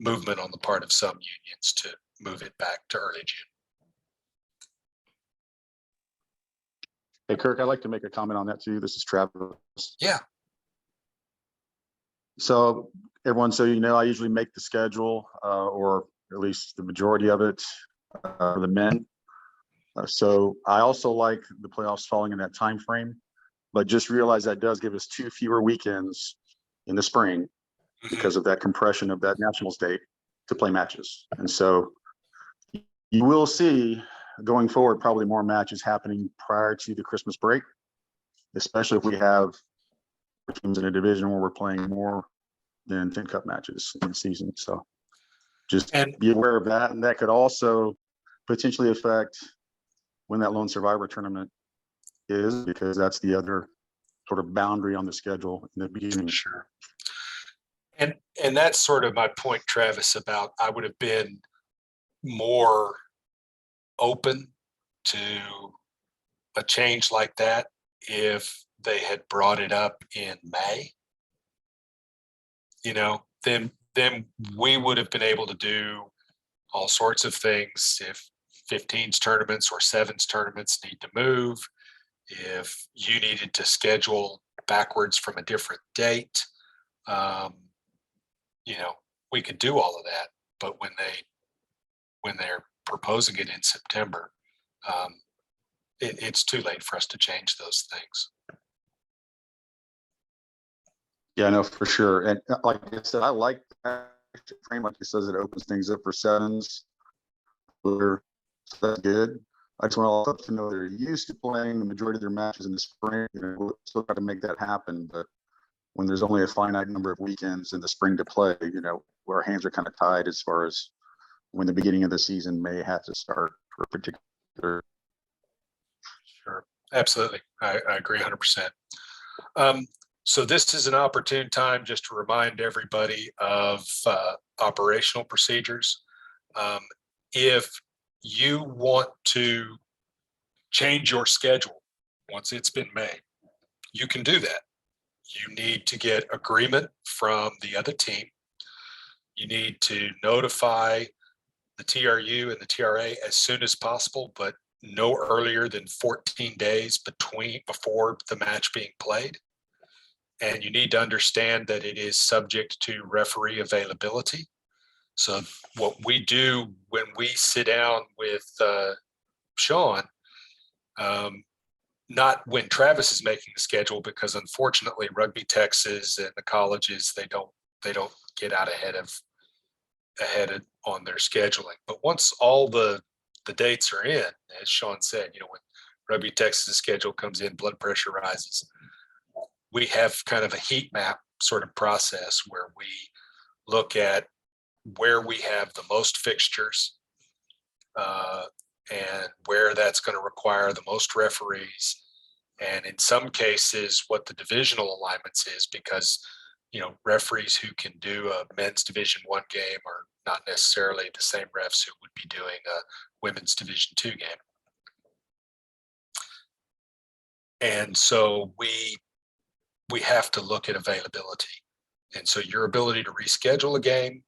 movement on the part of some unions to move it back to early June.
Hey, Kirk, I'd like to make a comment on that too. This is Travis.
Yeah.
So everyone, I usually make the schedule, or at least the majority of it, for the men. So I also like the playoffs falling in that time frame, but just realize that does give us 2 fewer weekends in the spring because of that compression of that nationals date to play matches. And so you will see going forward probably more matches happening prior to the Christmas break, especially if we have teams in a division where we're playing more than 10 cup matches in the season. So just be aware of that. And that could also potentially affect when that lone survivor tournament is, because that's the other sort of boundary on the schedule in the beginning.
Sure. And that's sort of my point, Travis, about I would have been more open to a change like that if they had brought it up in May. Then we would have been able to do all sorts of things. If 15s tournaments or 7s tournaments need to move, if you needed to schedule backwards from a different date, we could do all of that. But when they're proposing it in September, it's too late for us to change those things.
Yeah, no, for sure. And like I said, I like that frame. Like it says, it opens things up for sevens. So that's good. I just want all to know they're used to playing the majority of their matches in the spring. We'll still try to make that happen. But when there's only a finite number of weekends in the spring to play, our hands are kind of tied as far as when the beginning of the season may have to start for a particular.
Sure, absolutely. I agree 100%. So this is an opportune time just to remind everybody of operational procedures. If you want to change your schedule once it's been made, you can do that. You need to get agreement from the other team. You need to notify the TRU and the TRA as soon as possible, but no earlier than 14 days before the match being played. And you need to understand that it is subject to referee availability. So what we do when we sit down with Sean, not when Travis is making the schedule, because unfortunately Rugby Texas and the colleges, they don't get out ahead on their scheduling. But once all the dates are in, as Sean said, when Rugby Texas schedule comes in, blood pressure rises. We have kind of a heat map sort of process where we look at where we have the most fixtures and where that's going to require the most referees. And in some cases, what the divisional alignments is, because, referees who can do a men's Division I game are not necessarily the same refs who would be doing a women's Division II game. And so we we have to look at availability. And so your ability to reschedule a game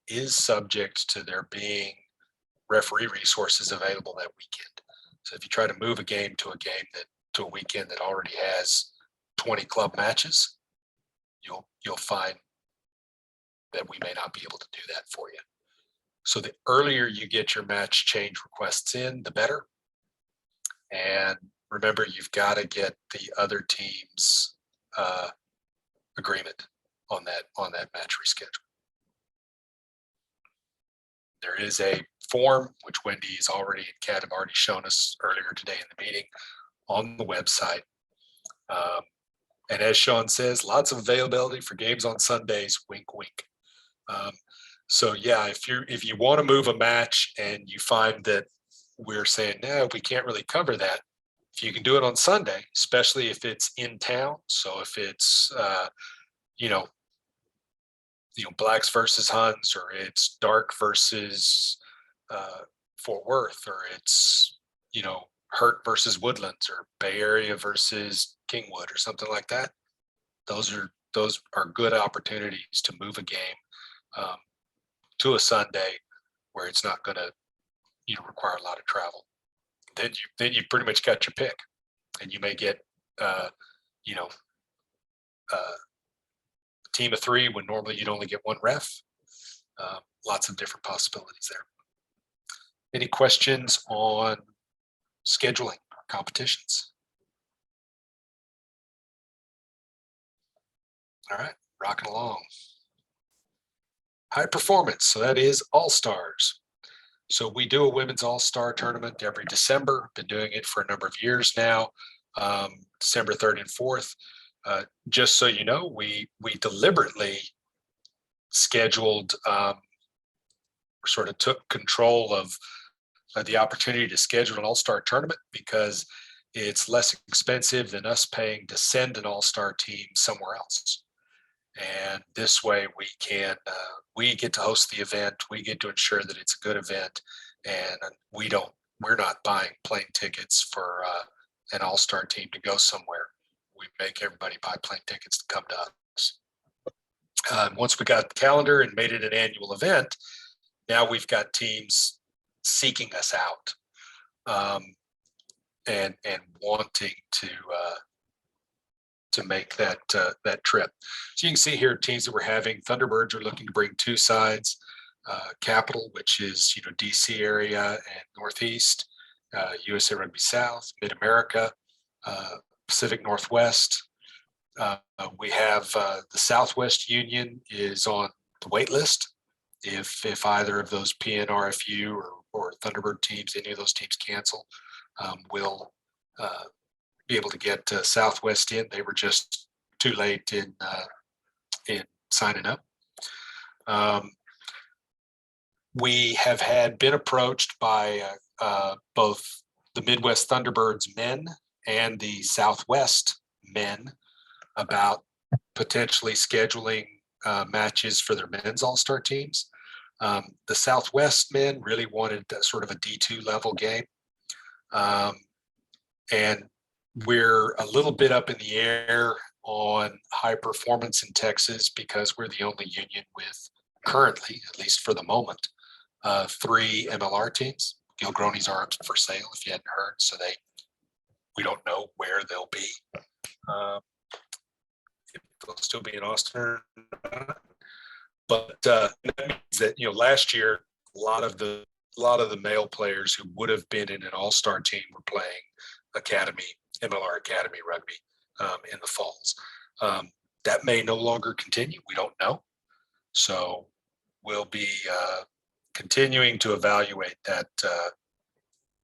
is subject to there being referee resources available that weekend. So if you try to move a game to a weekend that already has 20 club matches, you'll find that we may not be able to do that for you. So the earlier you get your match change requests in, the better. And remember, you've got to get the other team's agreement on that match reschedule. There is a form, which Wendy's already and Kat have already shown us earlier today in the meeting, on the website. And as Sean says, lots of availability for games on Sundays, wink, wink. So yeah, if you want to move a match and you find that we're saying, no, we can't really cover that, if you can do it on Sunday, especially if it's in town. So if it's, Blacks versus Huns, or it's Dark versus Fort Worth, or it's, Hurt versus Woodlands, or Bay Area versus Kingwood, or something like that. Those are good opportunities to move a game to a Sunday where it's not going to require a lot of travel. Then you pretty much got your pick, and you may get a team of 3 when normally you'd only get 1 ref. Lots of different possibilities there. Any questions on scheduling competitions? All right, rocking along. High performance, so that is all-stars. So we do a women's all-star tournament every December. Been doing it for a number of years now. December 3rd and 4th. Just so you know, we deliberately scheduled, sort of took control of the opportunity to schedule an all-star tournament because it's less expensive than us paying to send an all-star team somewhere else. And this way we can, we get to host the event. We get to ensure that it's a good event, and we're not buying plane tickets for an all-star team to go somewhere. We make everybody buy plane tickets to come to us. Once we got the calendar and made it an annual event, now we've got teams seeking us out and wanting to make that trip. So you can see here teams that we're having. Thunderbirds are looking to bring 2 sides. Capital, which is DC area and Northeast, USA Rugby South, Mid America, Pacific Northwest. We have the Southwest Union is on the wait list. If either of those PNRFU or Thunderbird teams, any of those teams cancel, we'll be able to get Southwest in. They were just too late in signing up. We have been approached by both the Midwest Thunderbirds men and the Southwest men about potentially scheduling matches for their men's all-star teams. The Southwest men really wanted sort of a D2 level game. And we're a little bit up in the air on high performance in Texas because we're the only union with currently, at least for the moment, 3 MLR teams. Gilgronis are up for sale if you hadn't heard. So we don't know where they'll be. If they'll still be in Austin or not. But that means that, last year, a lot of the male players who would have been in an all-star team were playing MLR Academy rugby in the falls. That may no longer continue. We don't know. So we'll be continuing to evaluate that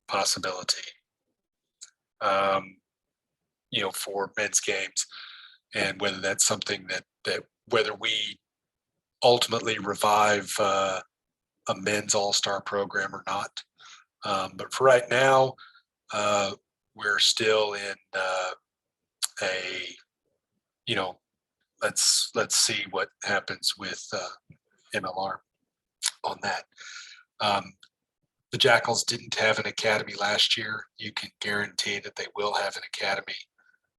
possibility, for men's games, and whether that's something that whether we ultimately revive a men's all-star program or not. But for right now, we're still in let's see what happens with MLR on that. The Jackals didn't have an academy last year. You can guarantee that they will have an academy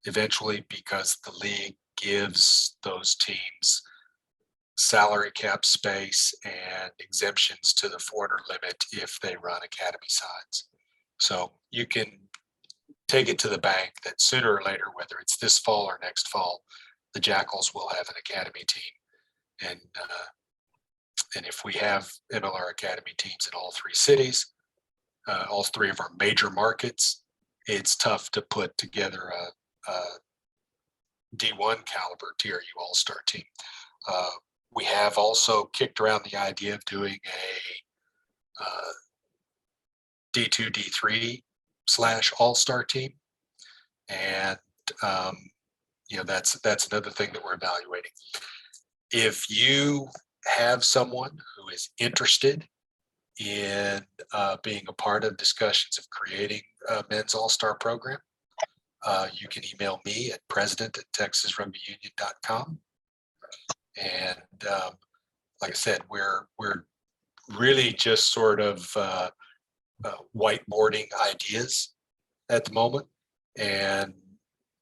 eventually because the league gives those teams salary cap space and exemptions to the 400 limit if they run academy sides. So you can take it to the bank that sooner or later, whether it's this fall or next fall, the Jackals will have an academy team. And if we have MLR academy teams in all three cities, all three of our major markets, it's tough to put together a D1 caliber TRU all-star team. We have also kicked around the idea of doing a D2, D3 / all-star team. And, that's another thing that we're evaluating. If you have someone who is interested in being a part of discussions of creating a men's all-star program, you can email me at president@texasrugbyunion.com. And like I said, we're really just sort of whiteboarding ideas at the moment,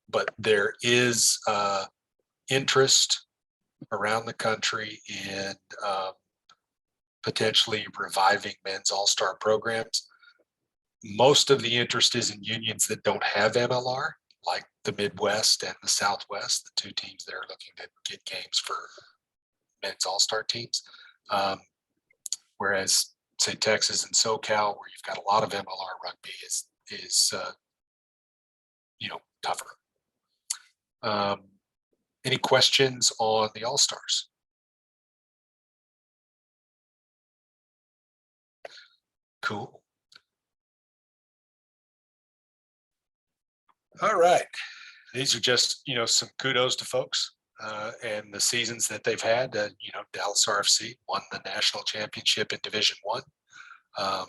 but there is interest around the country in potentially reviving men's all-star programs. Most of the interest is in unions that don't have MLR, like the Midwest and the Southwest, the two teams that are looking to get games for men's all-star teams. Whereas, say, Texas and SoCal, where you've got a lot of MLR rugby, is tougher. Any questions on the all-stars? Cool. All right. These are just, some kudos to folks and the seasons that they've had. Dallas RFC won the national championship in Division I.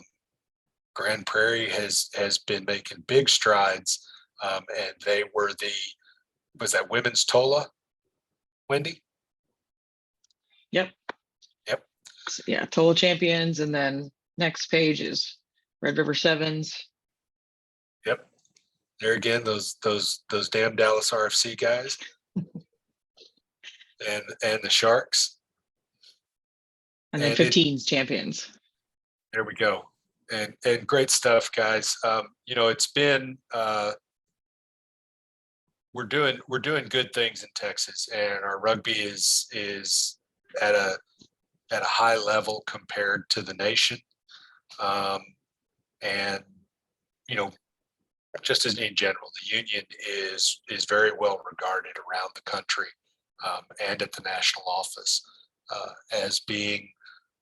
Grand Prairie has been making big strides, and they were was that women's TOLA, Wendy?
Yep.
Yep.
Yeah, total champions, and then next page is Red River Sevens.
Yep. There again, those damn Dallas RFC guys, and the Sharks,
and then 15's champions.
There we go, and great stuff, guys. It's been we're doing good things in Texas, and our rugby is at a high level compared to the nation, and just as in general, the union is very well regarded around the country and at the national office as being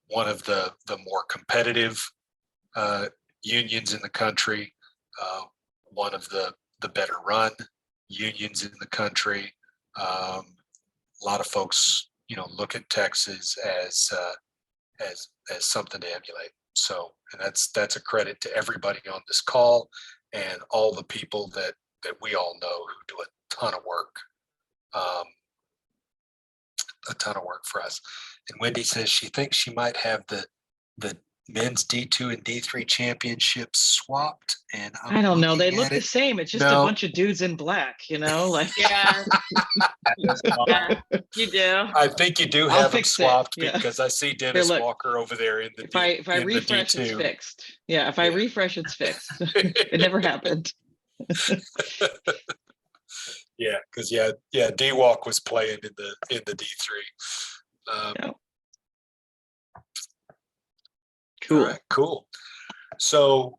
one of the more competitive unions in the country, one of the better run unions in the country. A lot of folks, look at Texas as something to emulate. So, and that's a credit to everybody on this call and all the people that we all know who do a ton of work for us. And Wendy says she thinks she might have the men's D2 and D3 championships swapped. And
I don't know. They look the same. It's just a bunch of dudes in black, like.
Yeah. Yeah, you do.
I think you do have them swapped because I see Dennis Walker over there in the
if I refresh, it's fixed. Yeah, if I refresh, it's fixed. It never happened.
Yeah, because D-Walk was playing in the D3.
Cool.
All right, cool. So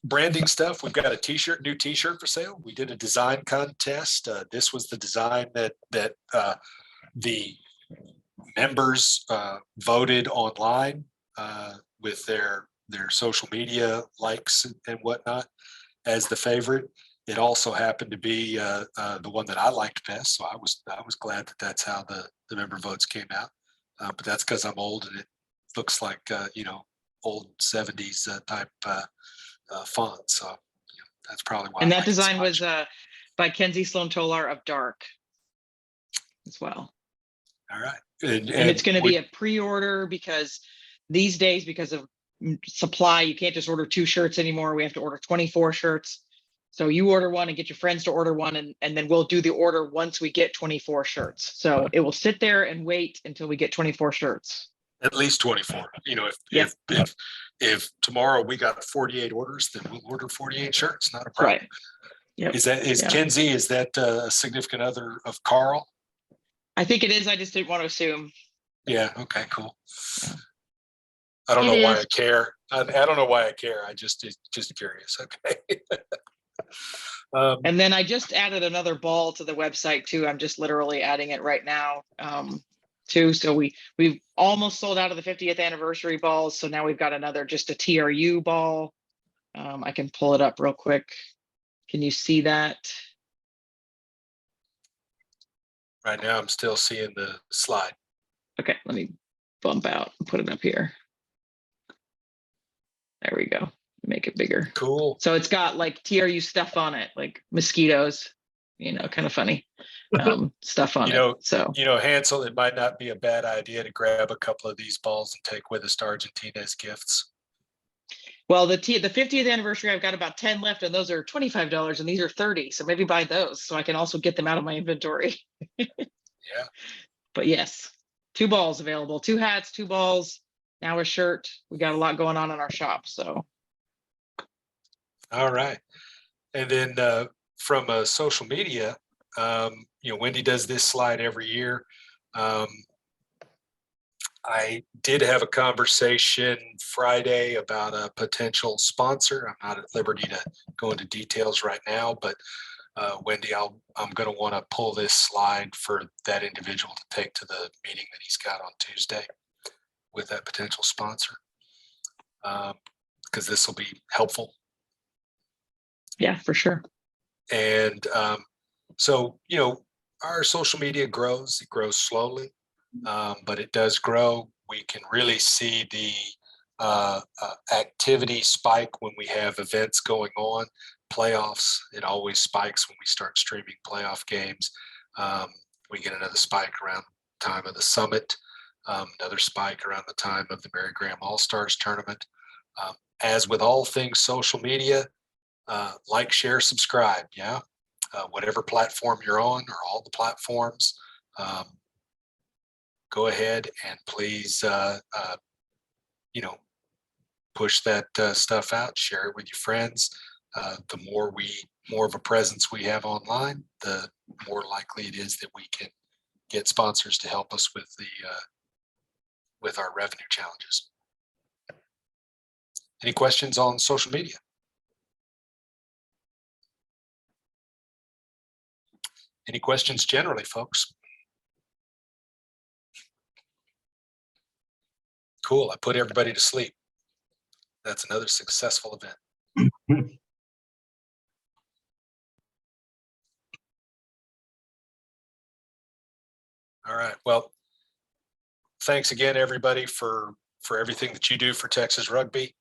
branding stuff, we've got a new t-shirt for sale. We did a design contest. This was the design that the members voted online with their social media likes and whatnot as the favorite. It also happened to be the one that I liked best, so I was glad that that's how the member votes came out. But that's because I'm old and it looks like old 70s type font. So that's probably why.
And that design was by Kenzie Sloan Tolar of Dark as well.
All right.
And it's going to be a pre-order because these days, because of supply, you can't just order 2 shirts anymore. We have to order 24 shirts. So you order one and get your friends to order one, and then we'll do the order once we get 24 shirts. So it will sit there and wait until we get 24 shirts.
At least 24.
Yep.
If tomorrow we got 48 orders, then we'll order 48 shirts. Not a problem.
Right. Yep.
Is
Yeah.
Kenzie, is that a significant other of Carl?
I think it is. I just didn't want to assume.
Yeah. Okay, cool.
Yeah.
I don't
It
know why
is.
I care. I don't know why I care. Just curious. Okay.
And then I just added another ball to the website too. I'm just literally adding it right now too. So we've almost sold out of the 50th anniversary balls. So now we've got another, just a TRU ball. I can pull it up real quick. Can you see that?
Right now, I'm still seeing the slide.
Okay, let me bump out and put it up here. There we go. Make it bigger.
Cool.
So it's got like TRU stuff on it, like mosquitoes, kind of funny stuff on it. So,
Hansel, it might not be a bad idea to grab a couple of these balls and take with us to Argentina as gifts.
well, the 50th anniversary, I've got about 10 left, and those are $25, and these are 30. So maybe buy those so I can also get them out of my inventory.
Yeah.
But yes, 2 balls available, 2 hats, 2 balls, now a shirt. We got a lot going on in our shop. So.
All right. And then from social media, Wendy does this slide every year. I did have a conversation Friday about a potential sponsor. I'm not at liberty to go into details right now, but Wendy, I'm going to want to pull this slide for that individual to take to the meeting that he's got on Tuesday with that potential sponsor, because this will be helpful.
Yeah, for sure.
And so, our social media grows. It grows slowly, but it does grow. We can really see the activity spike when we have events going on. Playoffs, it always spikes when we start streaming playoff games. We get another spike around the time of the summit, another spike around the time of the Mary Graham All-Stars tournament. As with all things social media, like, share, subscribe. Yeah. Whatever platform you're on, or all the platforms, go ahead and please, push that stuff out, share it with your friends. The more of a presence we have online, the more likely it is that we can get sponsors to help us with our revenue challenges. Any questions on social media? Any questions generally, folks? Cool. I put everybody to sleep. That's another successful event. All right. Well, thanks again, everybody, for everything that you do for Texas Rugby.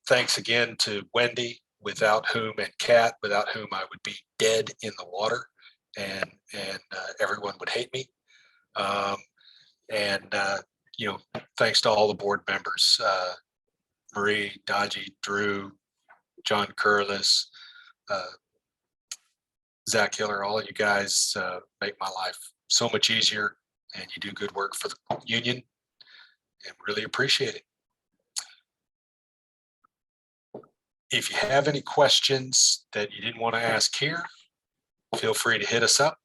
Thanks again to Wendy, without whom, and Kat, without whom I would be dead in the water, and everyone would hate me. Thanks to all the board members, Marie, Dodgy, Drew, John Curlis, Zach Hiller, all of you guys make my life so much easier, and you do good work for the union, and really appreciate it. If you have any questions that you didn't want to ask here, feel free to hit us up.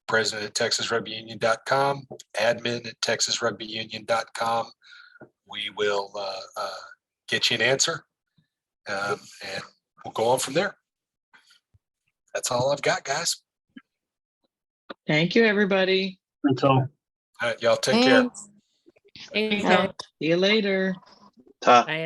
President at TexasRugbyUnion.com, admin at TexasRugbyUnion.com. We will get you an answer, and we'll go on from there. That's all I've got, guys.
Thank you, everybody.
That's all.
All right, y'all take care.
Thanks.
See you later.
Ta.
Bye.